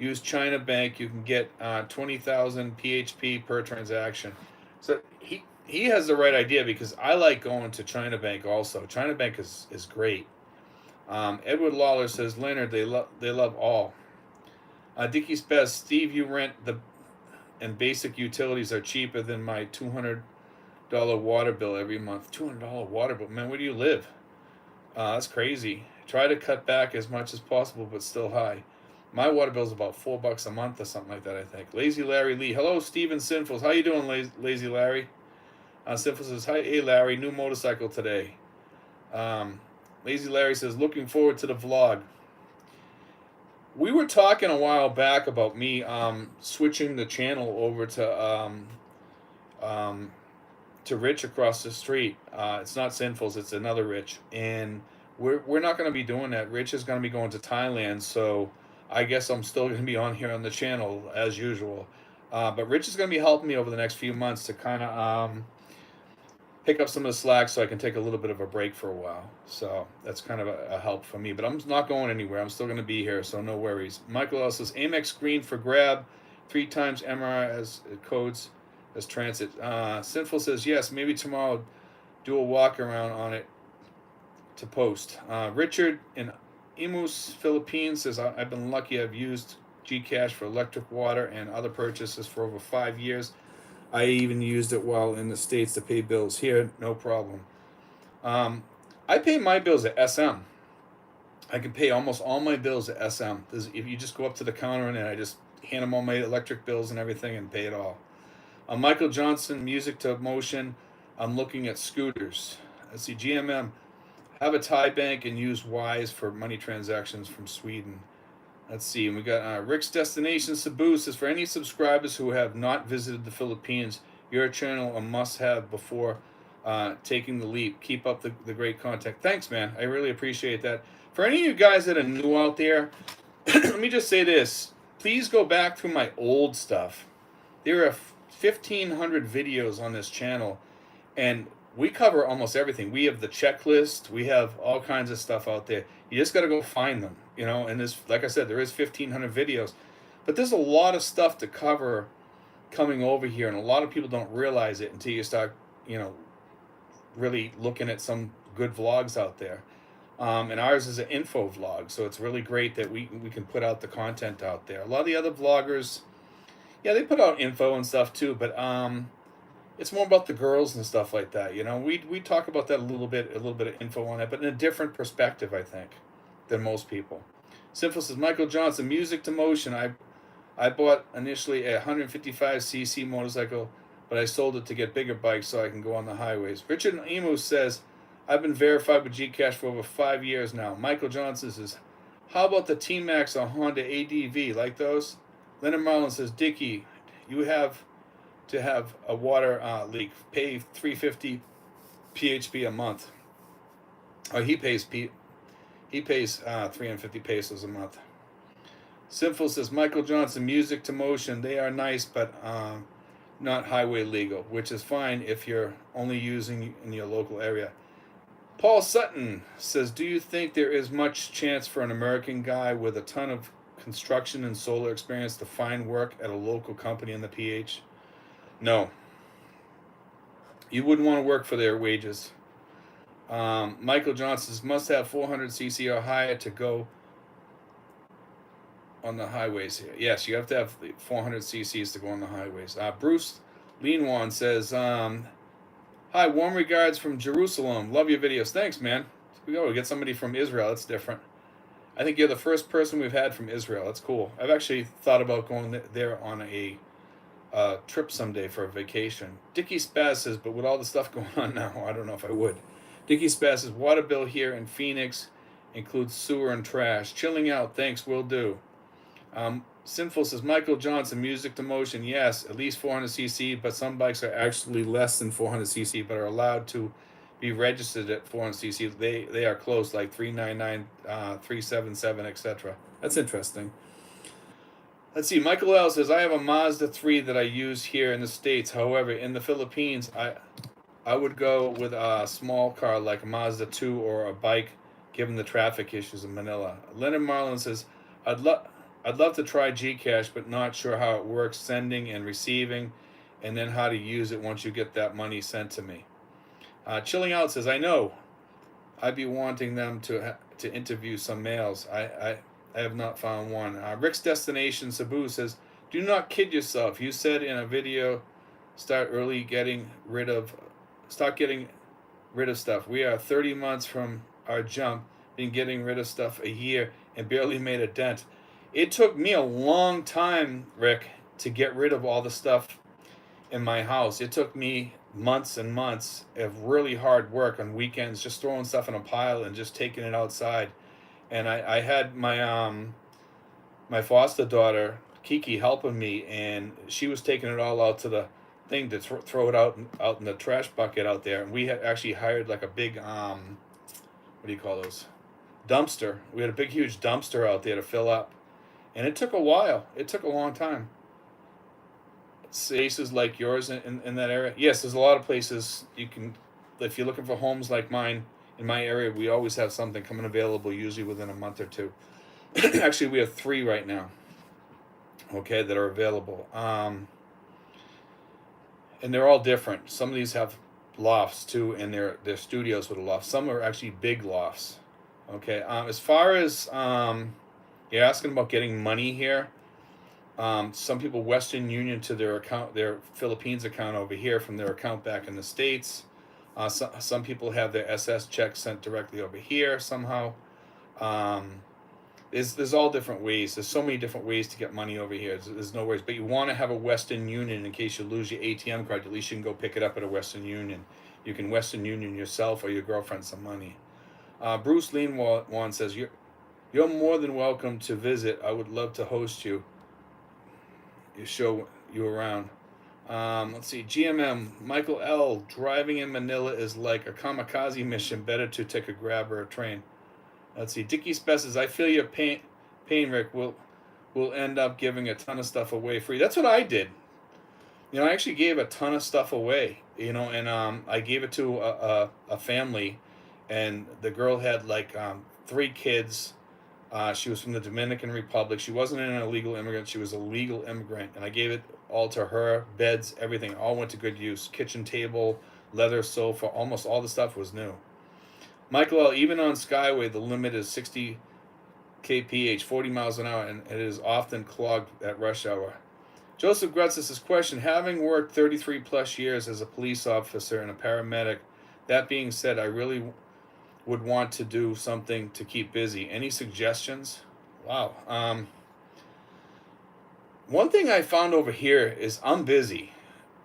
Use China Bank. You can get 20,000 PHP per transaction. So he has the right idea because I like going to China Bank also. China Bank is great. Edward Lawler says, Leonard, they love all. Dickie's Best, Steve, you rent and basic utilities are cheaper than my $200 water bill every month. $200 water bill, man. Where do you live? That's crazy. Try to cut back as much as possible, but still high. My water bill is about $4 a month or something like that, I think. Lazy Larry Lee. Hello, Steven Sinfuls. How you doing, Lazy Larry? Sinfuls says, hi, hey, Larry. New motorcycle today. Lazy Larry says, looking forward to the vlog. We were talking a while back about me switching the channel over um, to Rich across the street. It's not Sinfuls, it's another Rich, and we're not going to be doing that. Rich is going to be going to Thailand, so I guess I'm still going to be on here on the channel as usual. But Rich is going to be helping me over the next few months to kind of pick up some of the slack so I can take a little bit of a break for a while. So that's kind of a help for me. But I'm not going anywhere. I'm still going to be here, so no worries. Michael L says Amex green for grab, 3 times MR as codes as transit. Sinful says yes. Maybe tomorrow do a walk around on it to post. Richard in Imus, Philippines says I've been lucky. I've used Gcash for electric, water, and other purchases for over 5 years. I even used it while in the States to pay bills. Here, no problem. Um, I pay my bills at SM. I can pay almost all my bills at SM. If you just go up to the counter and I just hand them all my electric bills and everything and pay it all. Michael Johnson, music to motion. I'm looking at scooters. Let's see, GMM. Have a Thai bank and use Wise for money transactions from Sweden. Let's see, and we got Rick's Destination Cebu says for any subscribers who have not visited the Philippines, your channel a must-have before taking the leap. Keep up the great content. Thanks, man. I really appreciate that. For any of you guys that are new out there, let me just say this. Please go back through my old stuff. There are 1,500 videos on this channel, and we cover almost everything. We have the checklist. We have all kinds of stuff out there. You just got to go find them, you know. And there's, like I said, there is 1,500 videos, but there's a lot of stuff to cover coming over here, and a lot of people don't realize it until you start, you know, really looking at some good vlogs out there. And ours is an info vlog, so it's really great that we can put out the content out there. A lot of the other vloggers, yeah, they put out info and stuff too, but it's more about the girls and stuff like that. You know, we talk about that a little bit of info on it, but in a different perspective, I think, than most people. Simple says Michael Johnson, music to motion. I bought initially a 155cc motorcycle, but I sold it to get bigger bikes so I can go on the highways. Richard Emu says, I've been verified with Gcash for over 5 years now. Michael Johnson says, how about the T-Max or Honda ADV? Like those? Leonard Marlin says, Dickie, you have to have a water leak. Pay $350 PHP a month. Oh, he pays 350 pesos a month. Sinful says Michael Johnson, music to motion. They are nice, but not highway legal, which is fine if you're only using in your local area. Paul Sutton says, do you think there is much chance for an American guy with a ton of construction and solar experience to find work at a local company in the PH? No. You wouldn't want to work for their wages. Michael Johnson says, must have 400cc or higher to go on the highways here. Yes, you have to have 400cc's to go on the highways. Bruce Leanwan says, hi, warm regards from Jerusalem. Love your videos. Thanks, man. We get somebody from Israel. That's different. I think you're the first person we've had from Israel. That's cool. I've actually thought about going there on a trip someday for a vacation. Dickie Spaz says, but with all the stuff going on now, I don't know if I would. Dickie Spaz says, water bill here in Phoenix includes sewer and trash. Chilling out. Thanks, will do. Sinful says, Michael Johnson, music to motion. Yes, at least 400cc, but some bikes are actually less than 400cc, but are allowed to be registered at 400cc. They are close, like 399, 377, etc. That's interesting. Let's see. Michael L says, I have a Mazda 3 that I use here in the States. However, in the Philippines, I would go with a small car like a Mazda 2 or a bike, given the traffic issues in Manila. Leonard Marlin says, I'd love to try Gcash, but not sure how it works, sending and receiving, and then how to use it once you get that money sent to me. Chilling Out says, I know. I'd be wanting them to interview some males. I have not found one. Rick's Destination Cebu says, do not kid yourself. You said in a video, start getting rid of stuff. We are 30 months from our jump, been getting rid of stuff a year and barely made a dent. It took me a long time, Rick, to get rid of all the stuff in my house. It took me months and months of really hard work on weekends, just throwing stuff in a pile and just taking it outside. And I had my my foster daughter Kiki helping me, and she was taking it all out to the thing to throw it out in the trash bucket out there. And we had actually hired like a big what do you call those, dumpster. We had a big huge dumpster out there to fill up, and it took a while. It took a long time. Places like yours in that area. Yes, there's a lot of places you can. If you're looking for homes like mine in my area, we always have something coming available, usually within a month or two. Actually, we have 3 right now. Okay, that are available. And they're all different. Some of these have lofts too, and they're studios with a loft. Some are actually big lofts. Okay. As far as you're asking about getting money here, some people Western Union to their account, their Philippines account over here from their account back in the States. Some people have their SS check sent directly over here somehow. Um, there's all different ways. There's so many different ways to get money over here. There's no ways, but you want to have a Western Union in case you lose your ATM card. At least you can go pick it up at a Western Union. You can Western Union yourself or your girlfriend some money. Bruce Lean says you're more than welcome to visit. I would love to host you. Show you around. Let's see. GMM Michael L. Driving in Manila is like a kamikaze mission. Better to take a grab or a train. Let's see. Dickie Spess says, I feel your pain, Rick. We'll end up giving a ton of stuff away free. That's what I did. I actually gave a ton of stuff away. And I gave it to a family, and the girl had like 3 kids. She was from the Dominican Republic. She wasn't an illegal immigrant. She was a legal immigrant, and I gave it all to her. Beds, everything, all went to good use. Kitchen table, leather sofa, almost all the stuff was new. Michael L., even on Skyway, the limit is 60 kph, 40 miles an hour, and it is often clogged at rush hour. Joseph Grutzis' question, having worked 33 plus years as a police officer and a paramedic, that being said, I really would want to do something to keep busy. Any suggestions? Wow. One thing I found over here is I'm busy.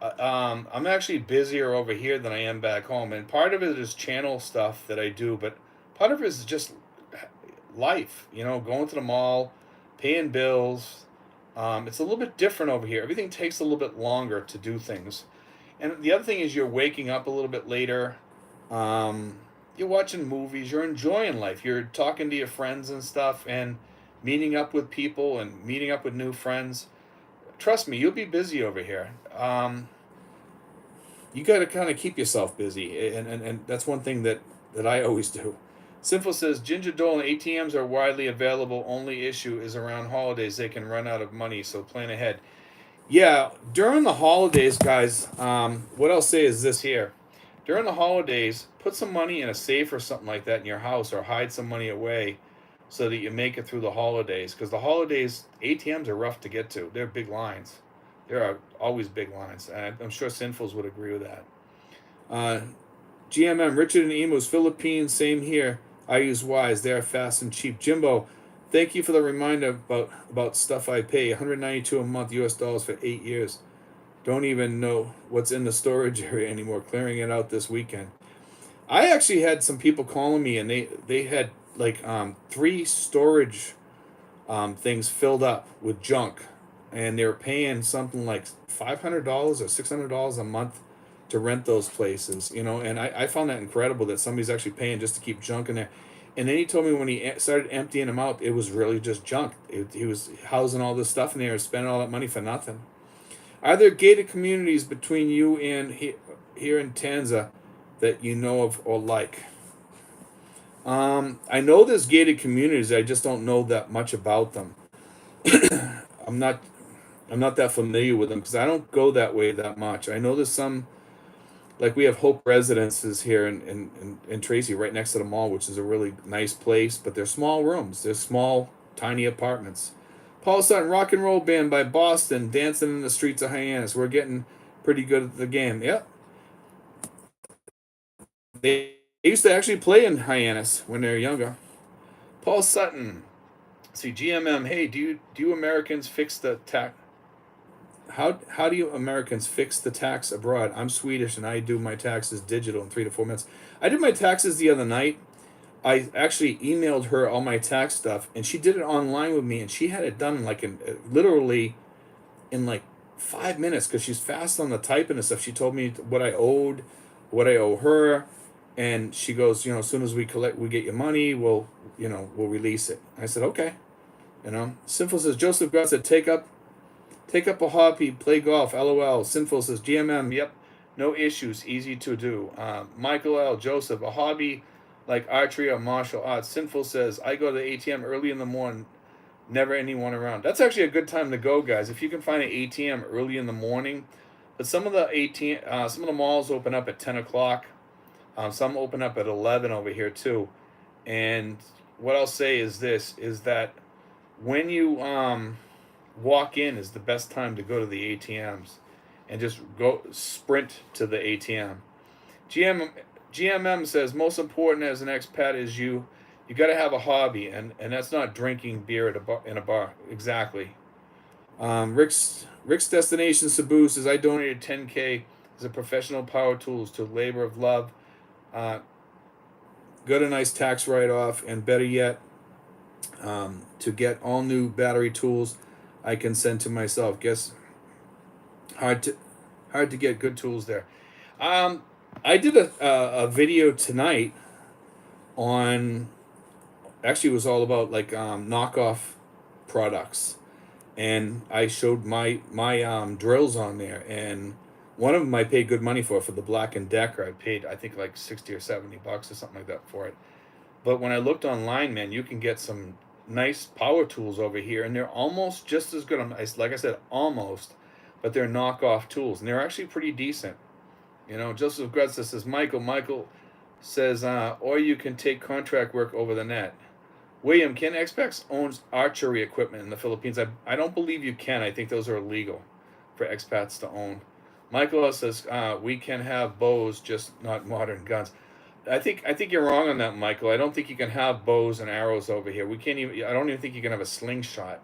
I'm actually busier over here than I am back home, and part of it is channel stuff that I do, but part of it is just life. Going to the mall, paying bills. It's a little bit different over here. Everything takes a little bit longer to do things, and the other thing is you're waking up a little bit later. You're watching movies. You're enjoying life. You're talking to your friends and stuff, and meeting up with people and meeting up with new friends. Trust me, you'll be busy over here. You got to kind of keep yourself busy, and that's one thing that I always do. Simple says, Ginger Dolan, ATMs are widely available. Only issue is around holidays. They can run out of money, so plan ahead. Yeah, during the holidays, guys, what I'll say is this here. During the holidays, put some money in a safe or something like that in your house, or hide some money away so that you make it through the holidays. Because the holidays, ATMs are rough to get to. They're big lines. There are always big lines. And I'm sure Sinfuls would agree with that. GMM, Richard and Emus, Philippines, same here. I use Wise. They are fast and cheap. Jimbo, thank you for the reminder about stuff I pay. $192 a month US dollars for 8 years. Don't even know what's in the storage area anymore. Clearing it out this weekend. I actually had some people calling me, and they had like 3 storage things filled up with junk, and they were paying something like $500 or $600 a month to rent those places. And I found that incredible that somebody's actually paying just to keep junk in there. And then he told me when he started emptying them out, it was really just junk. He was housing all this stuff in there and spending all that money for nothing. Are there gated communities between you and here in Tanza that you know of or like? I know there's gated communities. I just don't know that much about them. I'm not that familiar with them because I don't go that way that much. I know there's some, like we have Hope Residences here in Tracy, right next to the mall, which is a really nice place, but they're small rooms. They're small, tiny apartments. Paul Sutton, rock and roll band by Boston, dancing in the streets of Hyannis. We're getting pretty good at the game. Yep. They used to actually play in Hyannis when they were younger. Paul Sutton. See, GMM, hey, do you Americans fix the tax? How do you Americans fix the tax abroad? I'm Swedish and I do my taxes digital in 3 to 4 minutes. I did my taxes the other night. I actually emailed her all my tax stuff, and she did it online with me, and she had it done like in literally in like 5 minutes because she's fast on the typing and stuff. She told me what I owed, what I owe her, and she goes, as soon as we get your money, we'll release it. I said, okay. Sinful says Joseph God said take up a hobby, play golf. LOL. Sinful says GMM. Yep, no issues, easy to do. Michael L. Joseph, a hobby like archery or martial arts. Sinful says I go to the ATM early in the morning. Never anyone around. That's actually a good time to go, guys. If you can find an ATM early in the morning, but some of the some of the malls open up at 10 o'clock. Some open up at 11 over here too. And what I'll say is this: is that when you walk in is the best time to go to the ATMs, and just go sprint to the ATM. GMM says most important as an expat is you got to have a hobby, and that's not drinking beer at in a bar. Exactly. Rick's destination Cebu says I donated 10K as a professional power tools to labor of love. Got a nice tax write off, and better yet, to get all new battery tools I can send to myself. Guess hard to get good tools there. I did a video tonight on, actually it was all about like knockoff products, and I showed my drills on there, and one of them I paid good money for the Black and Decker. I paid I think like $60 or $70 or something like that for it. But when I looked online, man, you can get some nice power tools over here, and they're almost just as good. Like I said, almost, but they're knockoff tools, and they're actually pretty decent. Joseph Gretza says, Michael says, or you can take contract work over the net. William, can expats owns archery equipment in the Philippines? I don't believe you can. I think those are illegal for expats to own. Michael says, we can have bows, just not modern guns. I think you're wrong on that, Michael. I don't think you can have bows and arrows over here. We can't even. I don't even think you can have a slingshot.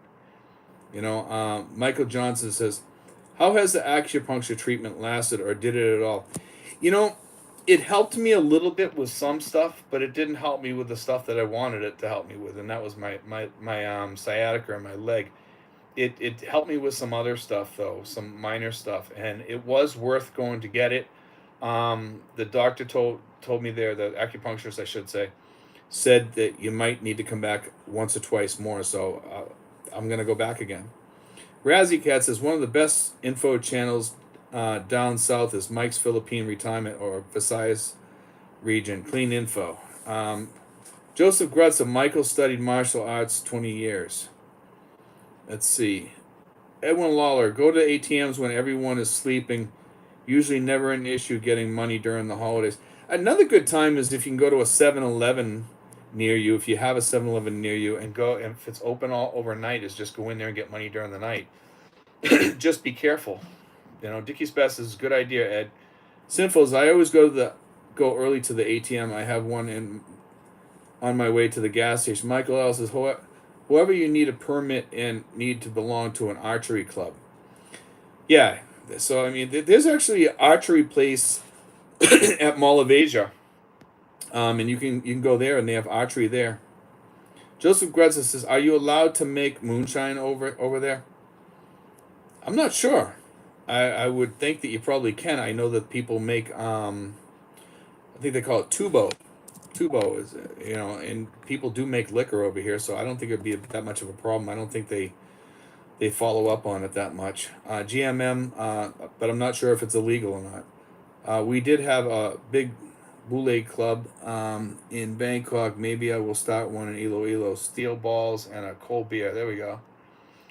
Michael Johnson says, "How has the acupuncture treatment lasted, or did it at all?" It helped me a little bit with some stuff, but it didn't help me with the stuff that I wanted it to help me with, and that was my sciatica in my leg. It helped me with some other stuff though, some minor stuff, and it was worth going to get it. The doctor told me there, the acupuncturist I should say, said that you might need to come back once or twice more, so I'm gonna go back again. Razzie Cat says one of the best info channels down south is Mike's Philippine Retirement or Visayas region. Clean info. Joseph Grutza, Michael studied martial arts 20 years. Let's see. Edwin Lawler, go to ATMs when everyone is sleeping. Usually never an issue getting money during the holidays. Another good time is if you can go to a 7-Eleven near you, if you have a 7-Eleven near you, and go, and if it's open all overnight, is just go in there and get money during the night. Just be careful. Dickie's Best is a good idea, Ed. Sinfuls, I always go early to the ATM. I have one on my way to the gas station. Michael L says, whoever you need a permit and need to belong to an archery club. Yeah, so I mean, there's actually an archery place at Mall of Asia, and you can go there, and they have archery there. Joseph Gretza says, "Are you allowed to make moonshine over there?" I'm not sure. I would think that you probably can. I know that people make I think they call it tubo. Tubo is and people do make liquor over here, so I don't think it'd be that much of a problem. I don't think they follow up on it that much. GMM, but I'm not sure if it's illegal or not. We did have a big boule club in Bangkok. Maybe I will start one in Iloilo. Steel balls and a cold beer. There we go.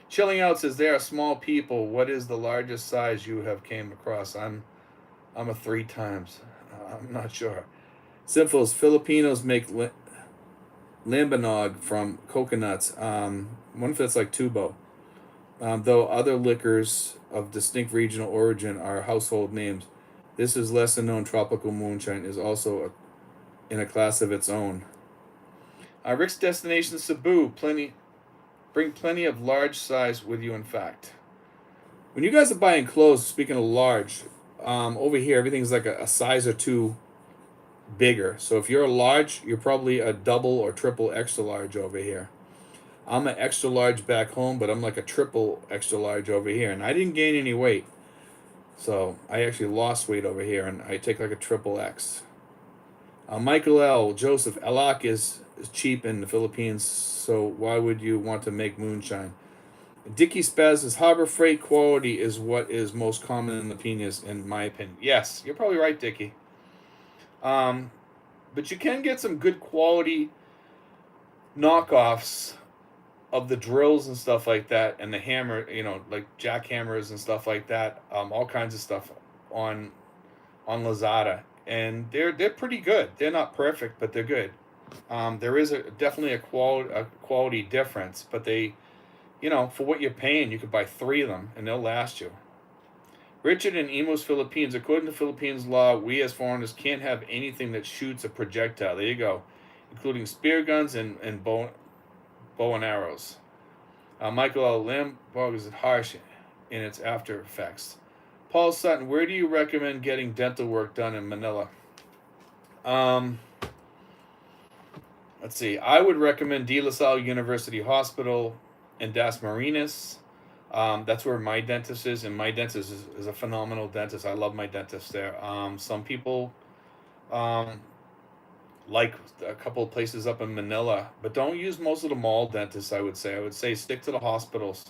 Chilling Out says, they are small people. What is the largest size you have came across? I'm a 3 times. I'm not sure. Simples, Filipinos make lambanog from coconuts. I wonder if that's like tubo. Though other liquors of distinct regional origin are household names. This is lesser known. Tropical moonshine is also in a class of its own. Rick's destination Cebu. Bring plenty of large size with you. In fact, when you guys are buying clothes, speaking of large, over here everything's like a size or two bigger. So if you're a large, you're probably a double or triple extra large over here. I'm an extra large back home, but I'm like a triple extra large over here. And I didn't gain any weight. So I actually lost weight over here, and I take like a triple X. Michael L. Joseph, Alak is cheap in the Philippines, so why would you want to make moonshine? Dickie Spaz says Harbor Freight quality is what is most common in the Pinas, in my opinion. Yes, you're probably right, Dickie. But you can get some good quality knockoffs of the drills and stuff like that, and the hammer, like jackhammers and stuff like that. All kinds of stuff on Lazada, and they're pretty good. They're not perfect, but they're good. There is definitely a quality difference, but they, for what you're paying, you could buy 3 of them and they'll last you. Richard in Emos, Philippines. According to Philippines law, we as foreigners can't have anything that shoots a projectile. There you go, including spear guns and bow and arrows. Michael L. Limburg is harsh in its after effects. Paul Sutton, where do you recommend getting dental work done in Manila? Let's see. I would recommend De La Salle University Hospital in Das Marinas. That's where my dentist is, and my dentist is a phenomenal dentist. I love my dentist there. Some people like a couple of places up in Manila, but don't use most of the mall dentists. I would say stick to the hospitals.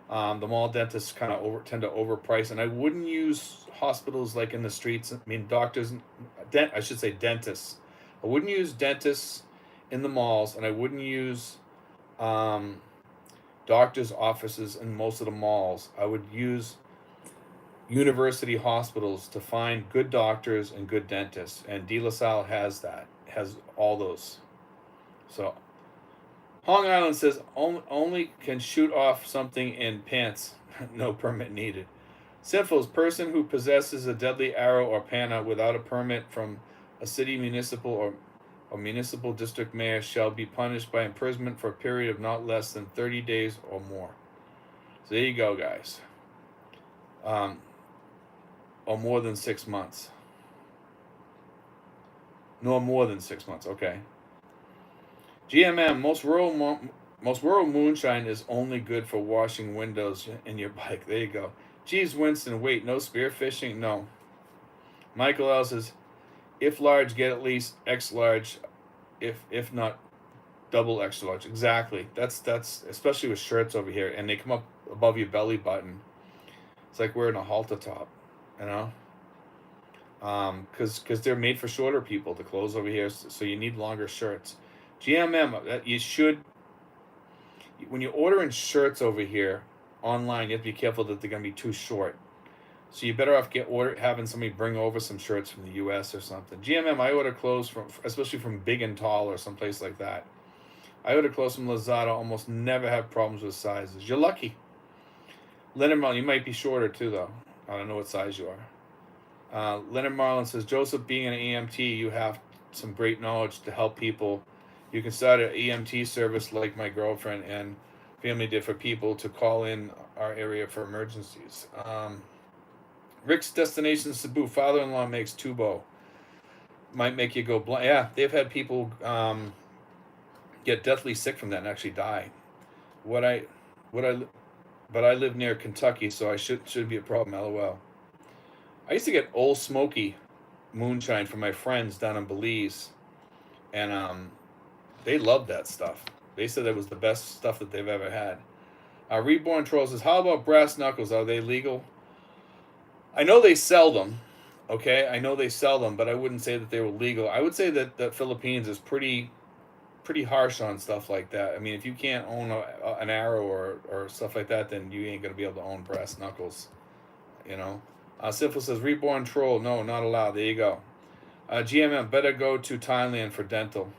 The mall dentists kind of tend to overprice, and I wouldn't use hospitals like in the streets. I mean, I should say dentists. I wouldn't use dentists in the malls, and I wouldn't use doctors' offices in most of the malls. I would use university hospitals to find good doctors and good dentists, and De La Salle has all those. So Hong Island says only can shoot off something in pants, no permit needed. Sinful's person who possesses a deadly arrow or pana without a permit from a city municipal or municipal district mayor shall be punished by imprisonment for a period of not less than 30 days or more. So there you go, guys. Or more than 6 months. No, more than 6 months. Okay. GMM, most rural moonshine is only good for washing windows in your bike. There you go. Geez, Winston, wait, no spearfishing? No. Michael L says, if large, get at least X large, if not double extra large. Exactly. That's especially with shirts over here, and they come up above your belly button. It's like wearing a halter top, because they're made for shorter people. The clothes over here, so you need longer shirts. GMM, you should, when you're ordering shirts over here online, you have to be careful that they're going to be too short. So you better off having somebody bring over some shirts from the U.S. or something. GMM, I order clothes especially from Big and Tall or someplace like that. I order clothes from Lazada. Almost never have problems with sizes. You're lucky. Leonard Marlin, you might be shorter too, though. I don't know what size you are. Leonard Marlin says, Joseph, being an EMT, you have some great knowledge to help people. You can start an EMT service like my girlfriend and family did for people to call in our area for emergencies. Rick's Destination Cebu, father-in-law makes tubo. Might make you go blind. Yeah, they've had people get deathly sick from that and actually die. But I live near Kentucky, so I should be a problem. LOL. I used to get Old Smoky moonshine from my friends down in Belize, and they loved that stuff. They said it was the best stuff that they've ever had. Reborn Troll says, how about brass knuckles? Are they legal? I know they sell them. Okay, I know they sell them, but I wouldn't say that they were legal. I would say that the Philippines is pretty harsh on stuff like that. I mean, if you can't own an arrow or stuff like that, then you ain't going to be able to own brass knuckles. Simple says, Reborn Troll, no, not allowed. There you go. GMM, better go to Thailand for dental.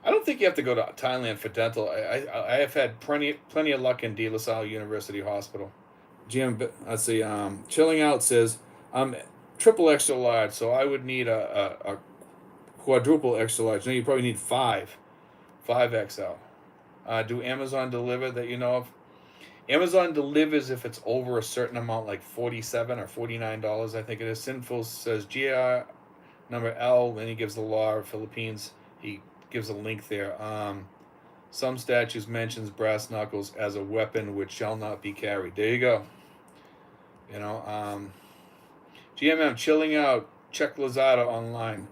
I don't think you have to go to Thailand for dental. I have had plenty of luck in De La Salle University Hospital. GM, let's see. Chilling Out says, I'm triple extra large, so I would need a quadruple extra large. No, you probably need 5XL. Do Amazon deliver that you know of? Amazon delivers if it's over a certain amount, like $47 or $49, I think it is. Sinful says, number L. Then he gives the law of Philippines. He gives a link there. Some statutes mentions brass knuckles as a weapon which shall not be carried. There you go. You know, GMM chilling out. Check Lazada online.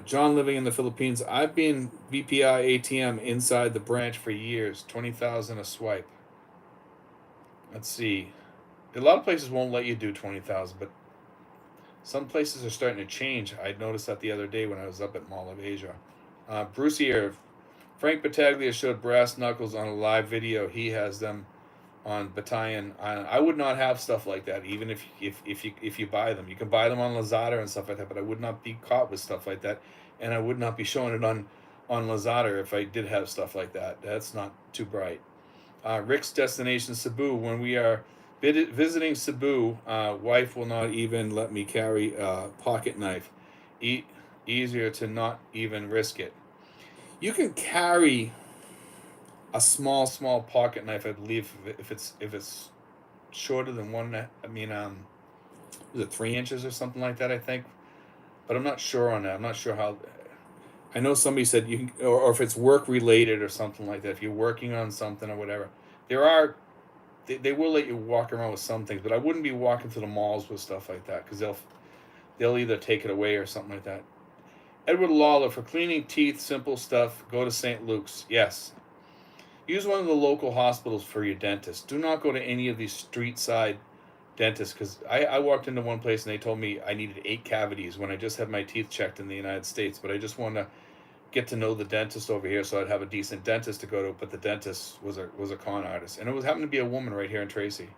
John living in the Philippines. I've been VPI ATM inside the branch for years. 20,000 a swipe. Let's see. A lot of places won't let you do 20,000, but some places are starting to change. I noticed that the other day when I was up at Mall of Asia. Bruce here. Frank Battaglia showed brass knuckles on a live video. He has them on Bataillon Island. I would not have stuff like that, even if you buy them. You can buy them on Lazada and stuff like that, but I would not be caught with stuff like that, and I would not be showing it on Lazada if I did have stuff like that. That's not too bright. Rick's destination Cebu. When we are visiting Cebu, wife will not even let me carry a pocket knife. Easier to not even risk it. You can carry a small pocket knife, I believe, if it's shorter than one. I mean, is it 3 inches or something like that? I think, but I'm not sure on that. I'm not sure how. I know somebody said you can, or if it's work related or something like that. If you're working on something or whatever, they will let you walk around with some things, but I wouldn't be walking to the malls with stuff like that because they'll either take it away or something like that. Edward Lawler, for cleaning teeth, simple stuff, go to St. Luke's. Yes. Use one of the local hospitals for your dentist. Do not go to any of these street side dentists, because I walked into one place and they told me I needed 8 cavities when I just had my teeth checked in the United States. But I just wanted to get to know the dentist over here so I'd have a decent dentist to go to. But the dentist was a con artist. And it was happened to be a woman right here in Tracy.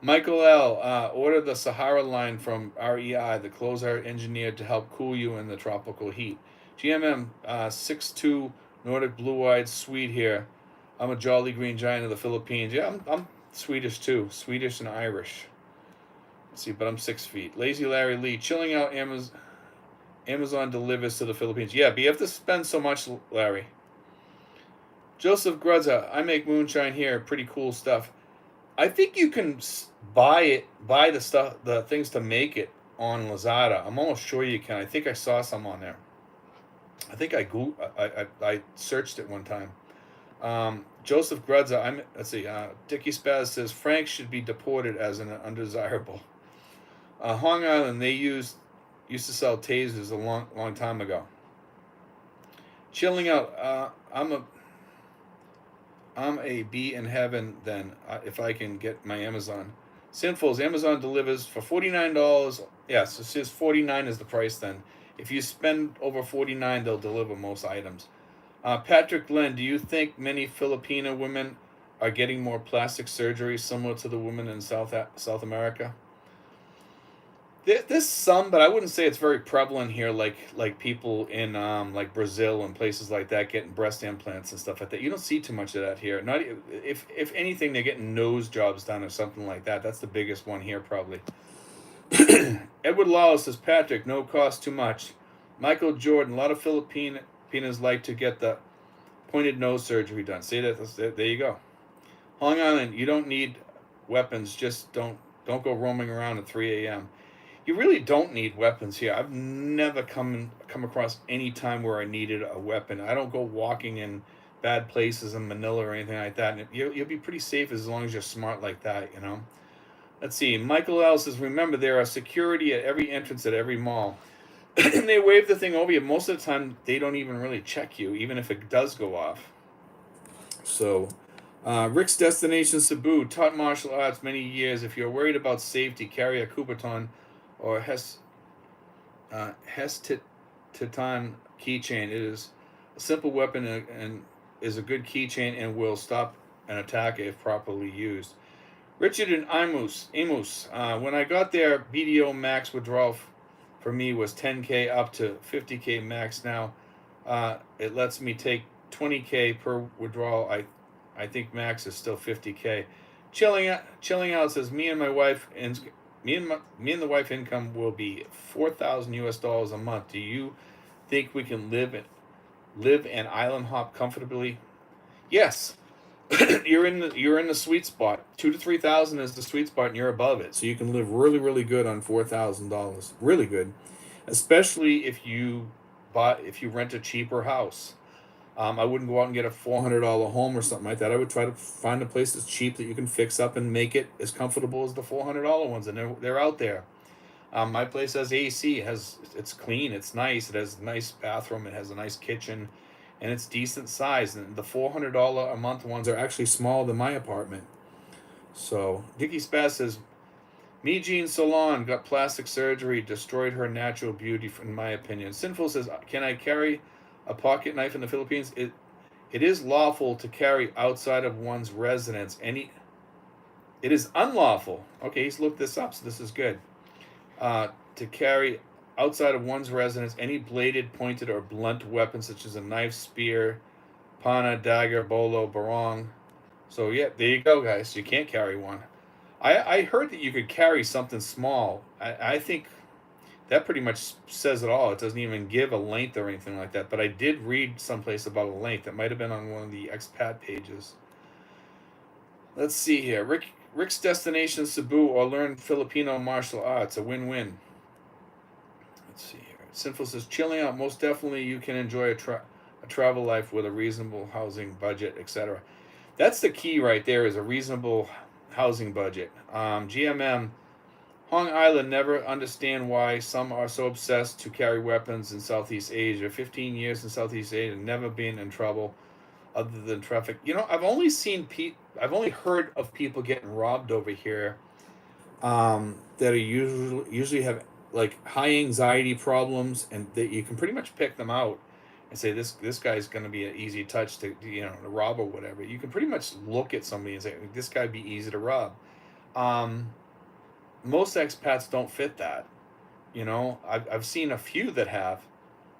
Michael L. Order the Sahara line from REI. The clothes are engineered to help cool you in the tropical heat. GMM 6'2", Nordic blue-eyed Swede here. I'm a jolly green giant of the Philippines. Yeah, I'm Swedish too. Swedish and Irish. Let's see, but I'm 6 feet. Lazy Larry Lee. Chilling out Amazon delivers to the Philippines. Yeah, but you have to spend so much, Larry. Joseph Grudza. I make moonshine here. Pretty cool stuff. I think you can buy the things to make it on Lazada. I'm almost sure you can. I think I saw some on there. I think I searched it one time. Joseph Grudza. Let's see. Dickie Spaz says Frank should be deported as an undesirable. Hong Island, they used to sell tasers a long time ago. Chilling out. I'm a bee in heaven then, if I can get my Amazon. Sinfuls, Amazon delivers for $49. Yes, it says $49 is the price then. If you spend over $49, they'll deliver most items. Patrick Glenn, do you think many Filipino women are getting more plastic surgery similar to the women in South America? There's some, but I wouldn't say it's very prevalent here, like people in like Brazil and places like that getting breast implants and stuff like that. You don't see too much of that here. Not if anything, they're getting nose jobs done or something like that. That's the biggest one here probably. Edward Lawless says, Patrick, no cost too much. Michael Jordan, a lot of Filipinas like to get the pointed nose surgery done. See that? There you go. Hong Island, you don't need weapons. Just don't go roaming around at 3 a.m. You really don't need weapons here. I've never come across any time where I needed a weapon. I don't go walking in bad places in Manila or anything like that. And you'll be pretty safe as long as you're smart like that, you know. Let's see. Michael L. says, remember, there are security at every entrance at every mall. And they wave the thing over you. Most of the time, they don't even really check you, even if it does go off. So, Rick's destination, Cebu. Taught martial arts many years. If you're worried about safety, carry a Kubaton or Hestitan keychain. It is a simple weapon and is a good keychain and will stop an attacker if properly used. Richard and Amos. When I got there, BDO max withdrawal for me was 10K up to 50K max now. It lets me take 20K per withdrawal. I think max is still 50K. Chilling out says me and the wife income will be $4,000 a month. Do you think we can live and island hop comfortably? Yes. you're in the sweet spot. $2,000 to $3,000 is the sweet spot, and you're above it. So you can live really, really good on $4,000. Really good. especially if you rent a cheaper house. I wouldn't go out and get a $400 home or something like that. I would try to find a place that's cheap that you can fix up and make it as comfortable as the $400 ones, and they're out there. My place has AC. It's clean. It's nice. It has a nice bathroom. It has a nice kitchen, and it's decent size. And the $400 a month ones are actually smaller than my apartment. So Dickie Spaz says, "Me Jean Salon got plastic surgery, destroyed her natural beauty, in my opinion." Sinful says, "Can I carry a pocket knife in the Philippines? It is lawful to carry outside of one's residence. It is unlawful." Okay, he's looked this up, so this is good. To carry outside of one's residence any bladed, pointed, or blunt weapon such as a knife, spear, pana, dagger, bolo, barong. So yeah, there you go, guys. You can't carry one. I heard that you could carry something small. I think that pretty much says it all. It doesn't even give a length or anything like that. But I did read someplace about a length. It might have been on one of the expat pages. Let's see here. Rick's destination Cebu or learn Filipino martial arts. A win-win. Let's see here. Sinful says, chilling out. Most definitely you can enjoy a travel life with a reasonable housing budget, etc. That's the key right there, is a reasonable housing budget. GMM, Hong Island, never understand why some are so obsessed to carry weapons in Southeast Asia. 15 years in Southeast Asia, never been in trouble other than traffic. I've only heard of people getting robbed over here, that are usually have like high anxiety problems, and that you can pretty much pick them out and say this guy's going to be an easy touch to rob or whatever. You can pretty much look at somebody and say this guy'd be easy to rob. Most expats don't fit that. I've seen a few that have,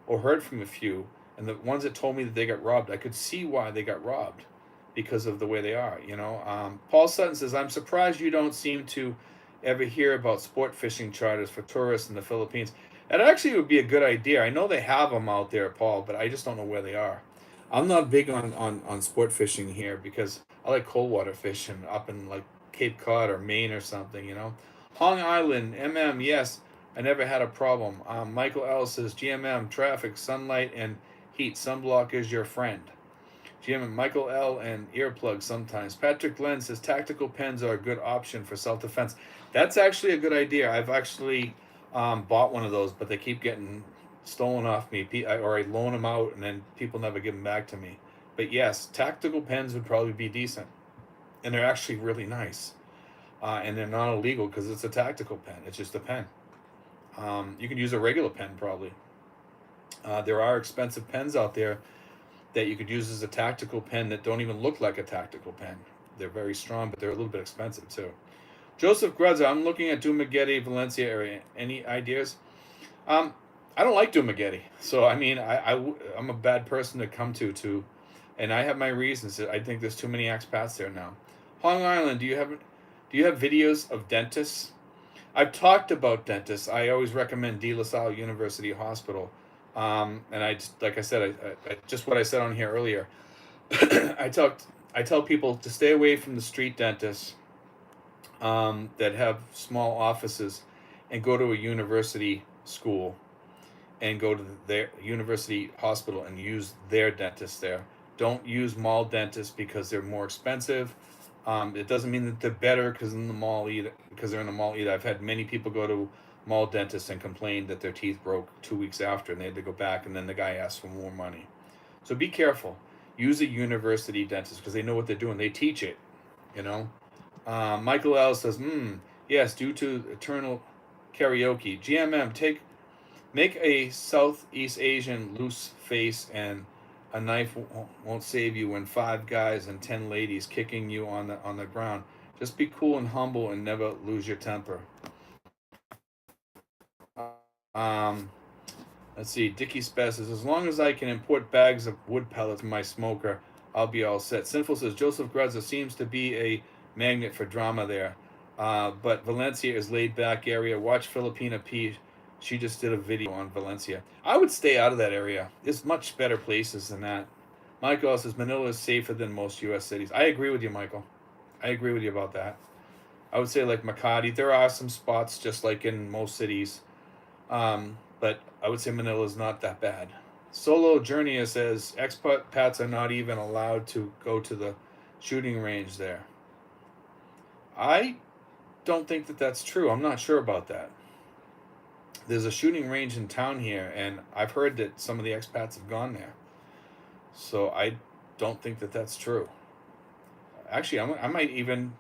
or heard from a few, and the ones that told me that they got robbed, I could see why they got robbed, because of the way they are. Paul Sutton says, I'm surprised you don't seem to ever hear about sport fishing charters for tourists in the Philippines. That actually would be a good idea. I know they have them out there, Paul, but I just don't know where they are. I'm not big on sport fishing here, because I like cold water fishing up in like Cape Cod or Maine or something. Hong Island, yes, I never had a problem. Michael L says, GMM, traffic, sunlight, and heat. Sunblock is your friend. GMM, Michael L, and earplugs sometimes. Patrick Glenn says, tactical pens are a good option for self-defense. That's actually a good idea. I've actually bought one of those, but they keep getting stolen off me, or I loan them out, and then people never give them back to me. But yes, tactical pens would probably be decent, and they're actually really nice. And they're not illegal because it's a tactical pen. It's just a pen. You can use a regular pen probably. There are expensive pens out there that you could use as a tactical pen that don't even look like a tactical pen. They're very strong, but they're a little bit expensive too. Joseph Grudza, I'm looking at Dumaguete, Valencia area. Any ideas? I don't like Dumaguete, so I mean, I'm a bad person to come to, and I have my reasons. I think there's too many expats there now. Hong Island, do you have videos of dentists? I've talked about dentists. I always recommend De La Salle University Hospital. And like I said, I just what I said on here earlier. I tell people to stay away from the street dentists that have small offices, and go to a university school, and go to their university hospital and use their dentist there. Don't use mall dentists because they're more expensive. It doesn't mean that they're better because they're in the mall either. I've had many people go to mall dentists and complain that their teeth broke 2 weeks after, and they had to go back, and then the guy asked for more money. So be careful. Use a university dentist because they know what they're doing. They teach it, Michael L says, yes, due to eternal karaoke. GMM, make a Southeast Asian loose face, and a knife won't save you when 5 guys and 10 ladies kicking you on the ground. Just be cool and humble and never lose your temper. Let's see. Dickie Spess says, as long as I can import bags of wood pellets from my smoker, I'll be all set. Sinful says, Joseph Grudza seems to be a magnet for drama there. But Valencia is laid back area. Watch Filipina P. She just did a video on Valencia. I would stay out of that area. There's much better places than that. Michael says, Manila is safer than most U.S. cities. I agree with you, Michael. I agree with you about that. I would say like Makati. There are some spots just like in most cities. But but I would say Manila is not that bad. Solo Journey says expats are not even allowed to go to the shooting range there. I don't think that that's true. I'm not sure about that. There's a shooting range in town here, and I've heard that some of the expats have gone there. So I don't think that that's true. Actually, I might even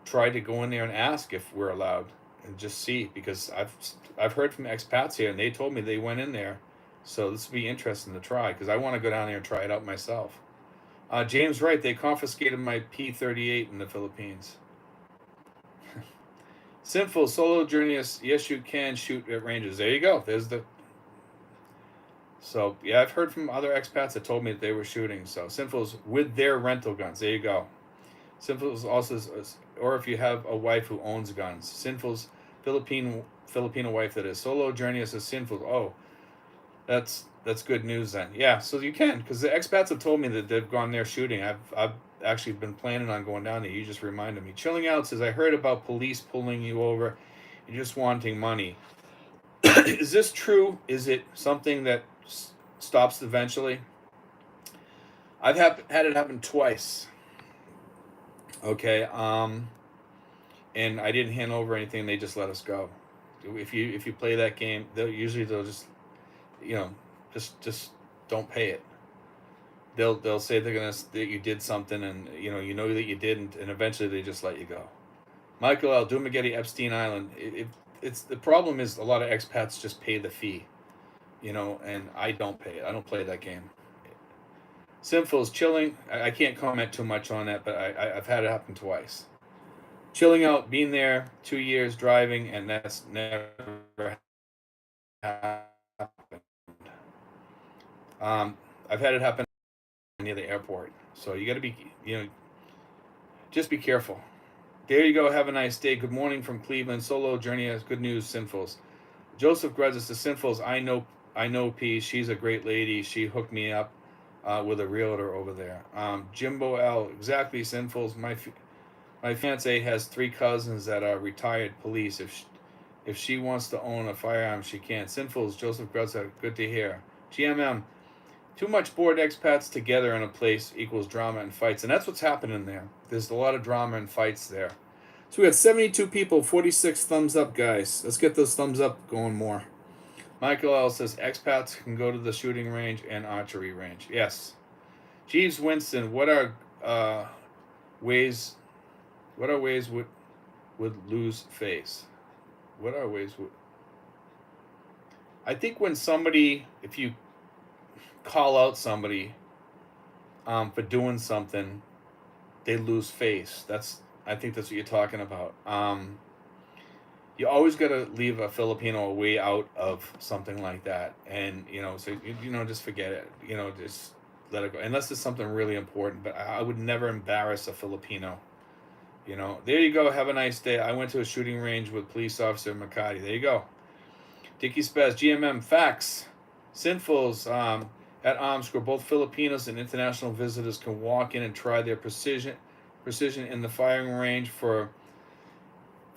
try to go in there and ask if we're allowed and just see, because I've heard from expats here and they told me they went in there. So this would be interesting to try, because I want to go down there and try it out myself. James Wright, they confiscated my P-38 in the Philippines. Sinful Solo Journey, yes, you can shoot at ranges. There you go. There's the. So yeah, I've heard from other expats that told me that they were shooting. So Sinful's with their rental guns. There you go. Sinful's also, or if you have a wife who owns guns. Sinful's Filipino wife, that is. Solo Journey says Sinful. Oh, that's good news then. Yeah, so you can, because the expats have told me that they've gone there shooting. I've actually been planning on going down there. You just reminded me. Chilling Out says, I heard about police pulling you over and just wanting money. Is this true? Is it something that stops eventually? I've had it happen twice. Okay, and I didn't hand over anything. They just let us go. If you play that game, they'll just, just don't pay it. They'll say that you did something, and you know that you didn't, and eventually they just let you go. Michael L. Dumagetti, Epstein Island. It's the problem is a lot of expats just pay the fee, and I don't pay it. I don't play that game. Sinful's chilling. I can't comment too much on that, but I've had it happen twice. Chilling Out, being there 2 years driving, and that's never happened. I've had it happen near the airport, so you got to be, just be careful. There you go. Have a nice day. Good morning from Cleveland. Solo Journey has good news. Sinfuls. Joseph Grudges to Sinfuls. I know P. She's a great lady. She hooked me up with a realtor over there. Jimbo L. Exactly. Sinfuls. My fiance has 3 cousins that are retired police. If she wants to own a firearm, she can. Sinfuls. Joseph Grudges. Good to hear. GMM. Too much bored expats together in a place equals drama and fights. And that's what's happening there. There's a lot of drama and fights there. So we got 72 people, 46 thumbs up, guys. Let's get those thumbs up going more. Michael L. says, expats can go to the shooting range and archery range. Yes. Jeeves Winston, what are ways would lose face? What are ways would... I think when somebody, if you call out somebody for doing something, they lose face. I think that's what you're talking about. You always got to leave a Filipino a way out of something like that, and so just forget it. Just let it go, unless it's something really important. But I would never embarrass a Filipino. There you go. Have a nice day. I went to a shooting range with police officer Makati. There you go. Dickie Spaz, GMM facts, Sinfuls. At Armscore, both Filipinos and international visitors can walk in and try their precision in the firing range for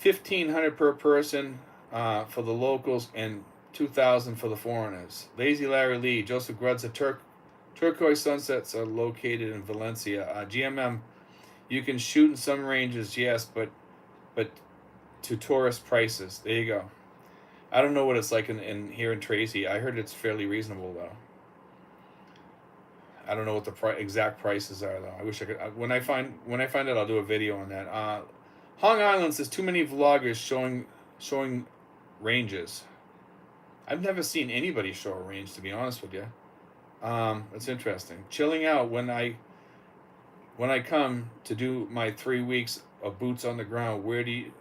$1,500 per person for the locals and $2,000 for the foreigners. Lazy Larry Lee, Joseph Grudza, turquoise sunsets are located in Valencia. GMM, you can shoot in some ranges, yes, but to tourist prices. There you go. I don't know what it's like in here in Tracy. I heard it's fairly reasonable though. I don't know what the exact prices are though. I wish I could. When I find it, I'll do a video on that. Hong Island says too many vloggers showing ranges. I've never seen anybody show a range, to be honest with you. That's interesting. Chilling Out, when I come to do my 3 weeks of boots on the ground, where do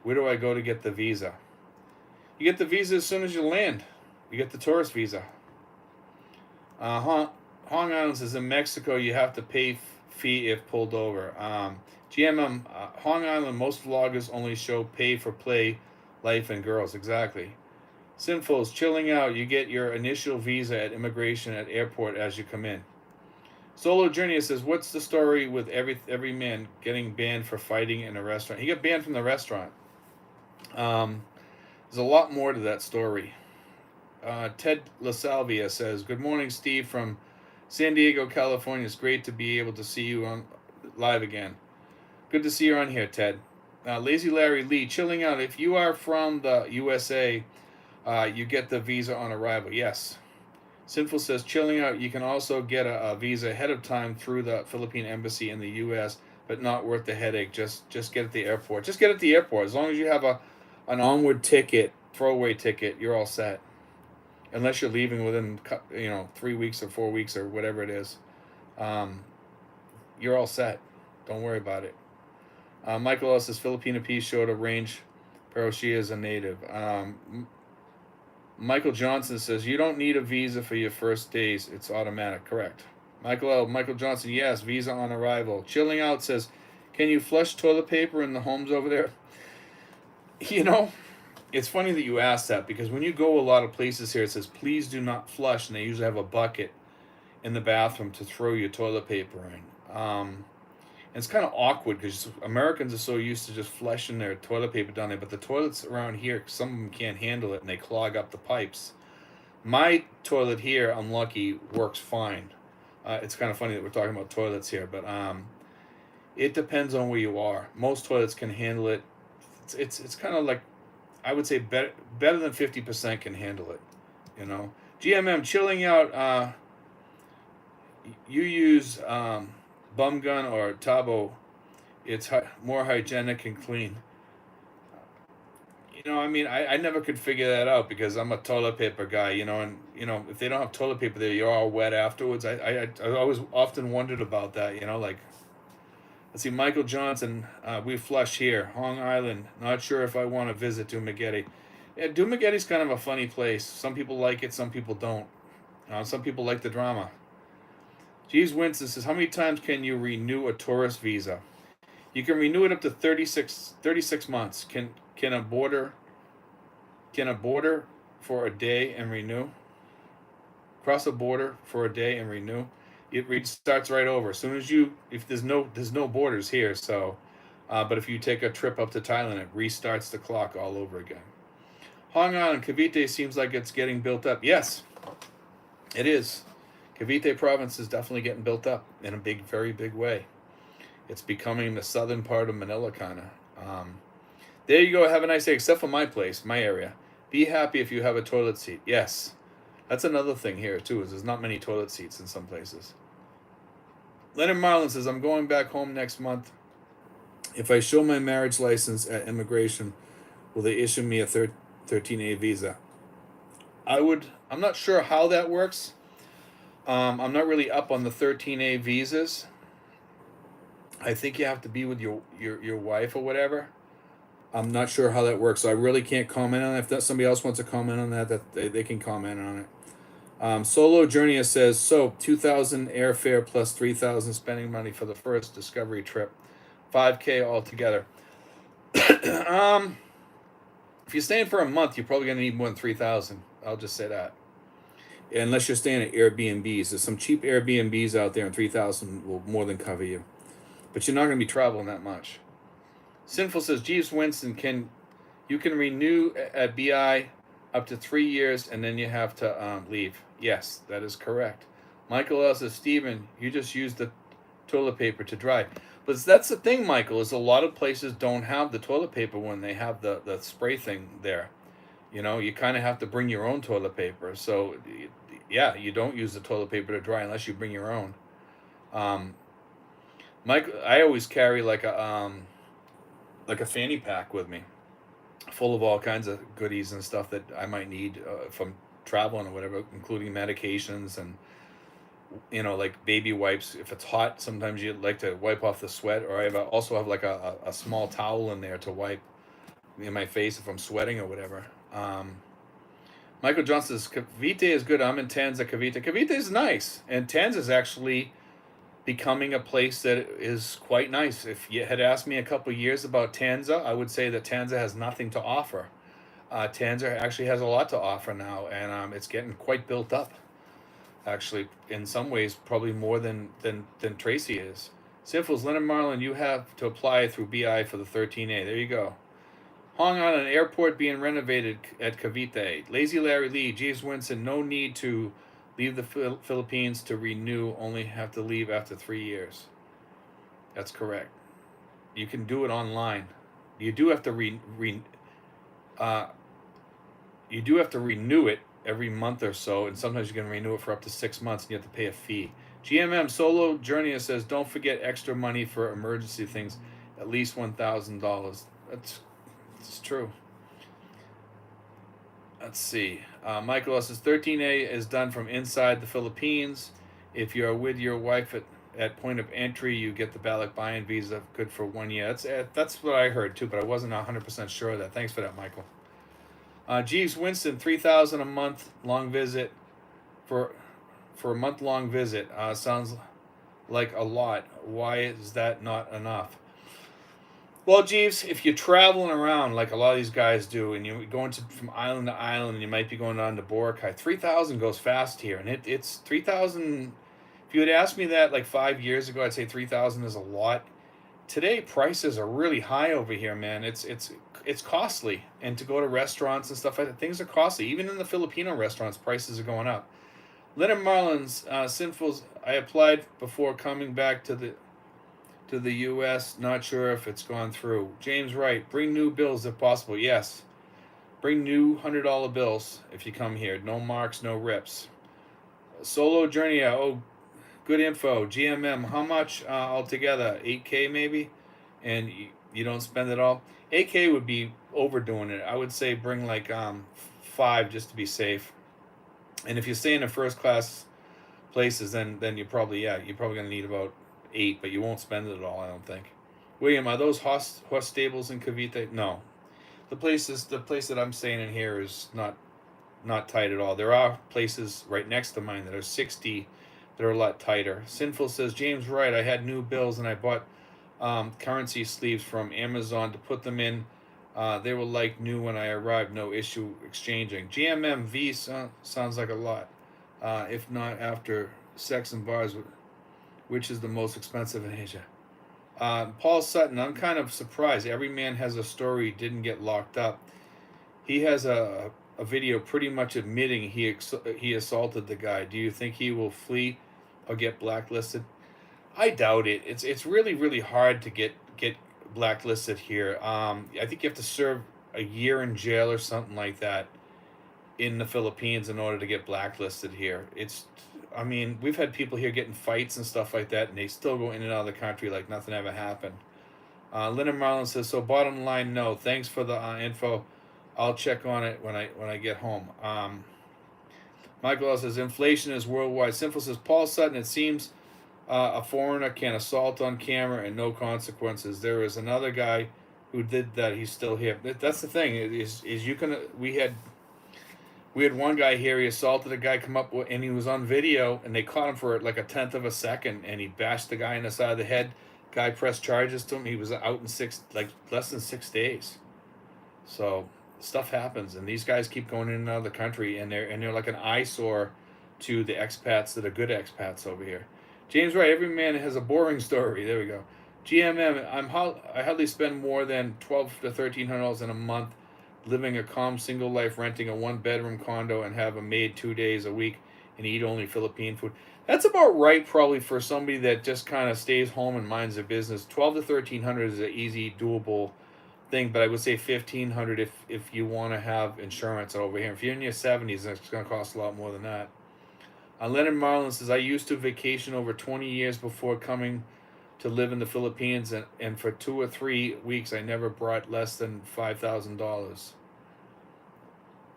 I go to get the visa? You get the visa as soon as you land. You get the tourist visa. Hong Island says in Mexico you have to pay fee if pulled over. GMM, Hong Island, most vloggers only show pay for play, life, and girls. Exactly. Sinfuls, Chilling Out, you get your initial visa at immigration at airport as you come in. Solo Journey says, what's the story with every man getting banned for fighting in a restaurant? He got banned from the restaurant. There's a lot more to that story. Ted LaSalvia says, "Good morning, Steve from San Diego, California. It's great to be able to see you on live again. Good to see you on here, Ted." Lazy Larry Lee, chilling out. If you are from the USA, you get the visa on arrival. Yes. Sinful says, chilling out. You can also get a visa ahead of time through the Philippine embassy in the U.S., but not worth the headache. Just get at the airport. Just get at the airport. As long as you have an onward ticket, throwaway ticket, you're all set. Unless you're leaving within 3 weeks or 4 weeks or whatever it is, um, you're all set. Don't worry about it. Michael L says Filipino Peace showed a range, pero she is a native. Michael Johnson says you don't need a visa for your first days. It's automatic. Correct. Michael Johnson, yes, visa on arrival. Chilling out says, can you flush toilet paper in the homes over there? You know, it's funny that you ask that because when you go a lot of places here, it says please do not flush, and they usually have a bucket in the bathroom to throw your toilet paper in. And it's kind of awkward because Americans are so used to just flushing their toilet paper down there, but the toilets around here, some of them can't handle it and they clog up the pipes. My toilet here, I'm lucky, works fine. It's kind of funny that we're talking about toilets here, but it depends on where you are. Most toilets can handle it. It's kind of like, I would say better than 50% can handle it. You know, GMM chilling out. You use bum gun or tabo. It's more hygienic and clean. You know, I mean, I never could figure that out because I'm a toilet paper guy. And if they don't have toilet paper there, you're all wet afterwards. I always often wondered about that. Like, let's see, Michael Johnson, we flush here, Hong Island. Not sure if I want to visit Dumaguete. Yeah, Dumaguete's kind of a funny place. Some people like it, some people don't. Some people like the drama. Jeeves Winston says, how many times can you renew a tourist visa? You can renew it up to 36 months. Can a border for a day and renew? Cross a border for a day and renew? It starts right over. As soon as if there's no borders here, so but if you take a trip up to Thailand, it restarts the clock all over again. Hong Island, Cavite seems like it's getting built up. Yes, it is. Cavite province is definitely getting built up in a very big way. It's becoming the southern part of Manila, kind of. There you go. Have a nice day, except for my place, my area. Be happy if you have a toilet seat. Yes. That's another thing here, too, is there's not many toilet seats in some places. Leonard Marlin says, I'm going back home next month. If I show my marriage license at immigration, will they issue me a 13A visa? I'm not sure how that works. I'm not really up on the 13A visas. I think you have to be with your wife or whatever. I'm not sure how that works, so I really can't comment on it. If somebody else wants to comment on that they can comment on it. Solo Journey says, so 2,000 airfare plus 3,000 spending money for the first discovery trip, 5K altogether. If you're staying for a month, you're probably gonna need more than 3,000. I'll just say that. Unless you're staying at Airbnbs, there's some cheap Airbnbs out there, and 3,000 will more than cover you. But you're not gonna be traveling that much. Sinful says, Jeeves Winston, you can renew at BI up to 3 years and then you have to leave. Yes, that is correct. Michael L says, Stephen, you just use the toilet paper to dry. But that's the thing, Michael, is a lot of places don't have the toilet paper when they have the spray thing there. You kind of have to bring your own toilet paper. So, yeah, you don't use the toilet paper to dry unless you bring your own. Mike, I always carry like a fanny pack with me, full of all kinds of goodies and stuff that I might need from traveling or whatever, including medications and like baby wipes. If it's hot, sometimes you like to wipe off the sweat, or I also have like a small towel in there to wipe in my face if I'm sweating or whatever. Michael Johnson says, Cavite is good. I'm in Tanza, Cavite. Cavite is nice, and Tanza is actually becoming a place that is quite nice. If you had asked me a couple of years about Tanza, I would say that Tanza has nothing to offer. Tanza actually has a lot to offer now, and it's getting quite built up. Actually, in some ways, probably more than Tracy is. Sinfuls, Leonard Marlin, you have to apply through BI for the 13A. There you go. Hong Island Airport being renovated at Cavite. Lazy Larry Lee, James Winston, no need to leave the Philippines to renew, only have to leave after 3 years. That's correct. You can do it online. You do have to uh, you do have to renew it every month or so, and sometimes you can renew it for up to 6 months, and you have to pay a fee. GMM Solo Journey says, don't forget extra money for emergency things, at least $1,000. That's true. Let's see. Michael says 13A is done from inside the Philippines. If you're with your wife at point of entry, you get the Balikbayan visa, good for 1 year. That's what I heard too, but I wasn't 100% sure of that. Thanks for that, Michael. Jeeves Winston, 3,000 a month long visit for a month long visit. Sounds like a lot. Why is that not enough? Well, Jeeves, if you're traveling around like a lot of these guys do, and you're going from island to island, and you might be going down to Boracay, 3,000 goes fast here, and it's 3,000. If you had asked me that like 5 years ago, I'd say 3,000 is a lot. Today, prices are really high over here, man. It's costly, and to go to restaurants and stuff like that, things are costly. Even in the Filipino restaurants, prices are going up. Leonard Marlin's Sinfuls. I applied before coming back to the U.S. Not sure if it's gone through. James Wright, bring new bills if possible. Yes, bring new $100 bills if you come here. No marks, no rips. Solo Journey. Oh, good info. GMM. How much altogether? 8K maybe, and you don't spend it all. 8K would be overdoing it. I would say bring like 5 just to be safe. And if you're staying in first class places, then you're probably gonna need about 8, but you won't spend it all, I don't think. William, are those horse stables in Cavite? No, the place that I'm staying in here is not tight at all. There are places right next to mine that are 60 that are a lot tighter. Sinful says, James Wright, I had new bills and I bought currency sleeves from Amazon to put them in. They were like new when I arrived. No issue exchanging. GMMV sounds like a lot. If not after sex and bars, which is the most expensive in Asia. Paul Sutton, I'm kind of surprised. Every man has a story. Didn't get locked up. He has a video pretty much admitting he assaulted the guy. Do you think he will flee or get blacklisted? I doubt it. It's really really hard to get blacklisted here. I think you have to serve a year in jail or something like that in the Philippines in order to get blacklisted here. I mean, we've had people here getting fights and stuff like that, and they still go in and out of the country like nothing ever happened. Linda Marlin says, so bottom line, no. Thanks for the info. I'll check on it when I get home. Michael says, inflation is worldwide. Simple says, Paul Sutton, it seems a foreigner can assault on camera and no consequences. There is another guy who did that. He's still here. That's the thing. We had one guy here. He assaulted a guy, come up and he was on video, and they caught him for like a tenth of a second, and he bashed the guy in the side of the head. Guy pressed charges to him. He was out in less than 6 days. So stuff happens, and these guys keep going in and out of the country, and they're like an eyesore to the expats that are good expats over here. James Wright, every man has a boring story. There we go. GMM, I hardly spend more than $1,200 to $1,300 in a month living a calm single life, renting a 1-bedroom condo, and have a maid 2 days a week and eat only Philippine food. That's about right, probably, for somebody that just kind of stays home and minds their business. $1,200 to $1,300 is an easy, doable thing, but I would say $1,500 if you want to have insurance over here. If you're in your 70s, it's going to cost a lot more than that. Leonard Marlin says, I used to vacation over 20 years before coming to live in the Philippines, and for 2 or 3 weeks, I never brought less than $5,000.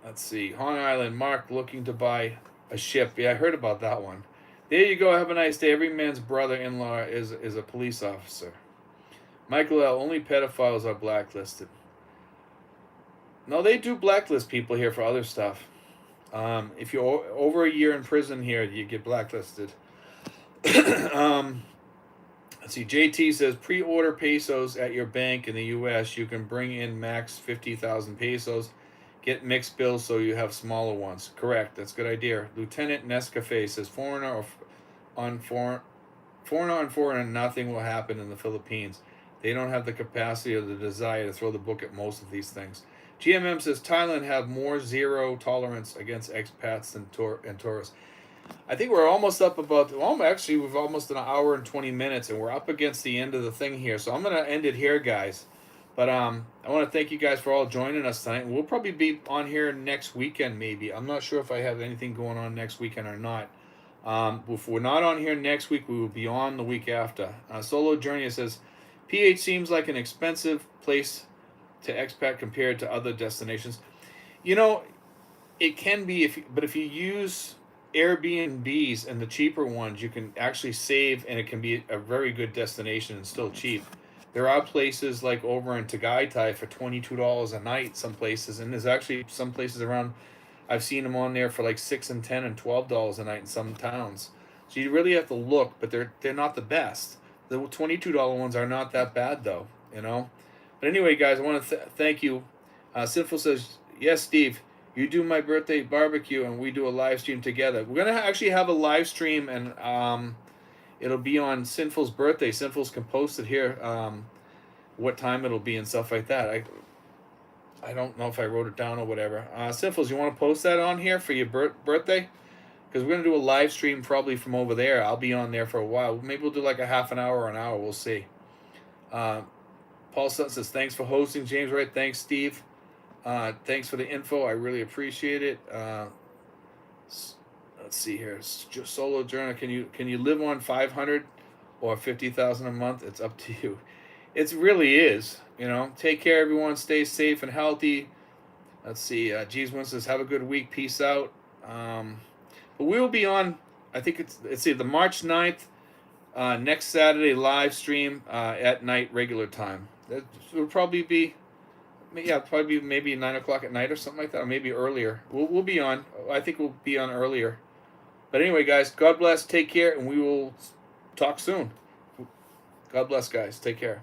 Let's see. Hong Island, Mark looking to buy a ship. Yeah, I heard about that one. There you go. Have a nice day. Every man's brother-in-law is a police officer. Michael L., only pedophiles are blacklisted. No, they do blacklist people here for other stuff. If you're over a year in prison here, you get blacklisted. Let's see. JT says, pre-order pesos at your bank in the U.S. You can bring in max 50,000 pesos. Get mixed bills so you have smaller ones. Correct. That's a good idea. Lieutenant Nescafe says, foreigner on foreigner, nothing will happen in the Philippines. They don't have the capacity or the desire to throw the book at most of these things. GMM says Thailand have more zero tolerance against expats and tourists. I think we're almost up about. Well, actually, we've almost an hour and 20 minutes, and we're up against the end of the thing here. So I'm gonna end it here, guys. But I want to thank you guys for all joining us tonight. We'll probably be on here next weekend, maybe. I'm not sure if I have anything going on next weekend or not. If we're not on here next week, we will be on the week after. Solo Journey says, PH seems like an expensive place to expat compared to other destinations. You know, it can be, but if you use Airbnbs and the cheaper ones, you can actually save, and it can be a very good destination and still cheap. There are places like over in Tagaytay for $22 a night, some places, and there's actually some places around. I've seen them on there for like $6 and $10 and $12 a night in some towns. So you really have to look, but they're not the best. The $22 ones are not that bad though, you know. But anyway, guys, I want to thank you. Sinful says, yes, Steve, you do my birthday barbecue and we do a live stream together. We're gonna actually have a live stream, and it'll be on Sinful's birthday. Sinful's can post it here, what time it'll be and stuff like that. I don't know if I wrote it down or whatever. Sinfuls, you want to post that on here for your birthday? Because we're going to do a live stream probably from over there. I'll be on there for a while. Maybe we'll do like a half an hour or an hour. We'll see. Paul Sutton says, thanks for hosting, James Wright. Thanks, Steve. Thanks for the info. I really appreciate it. Let's see here. Solo Journal, can you live on 500 or 50,000 a month? It's up to you. It really is. You know, take care, everyone. Stay safe and healthy. Let's see. One says, have a good week. Peace out. But we'll be on, I think it's either March 9th, next Saturday, live stream at night, regular time. That will probably be, probably maybe 9 o'clock at night or something like that, or maybe earlier. We'll be on. I think we'll be on earlier. But anyway, guys, God bless. Take care, and we will talk soon. God bless, guys. Take care.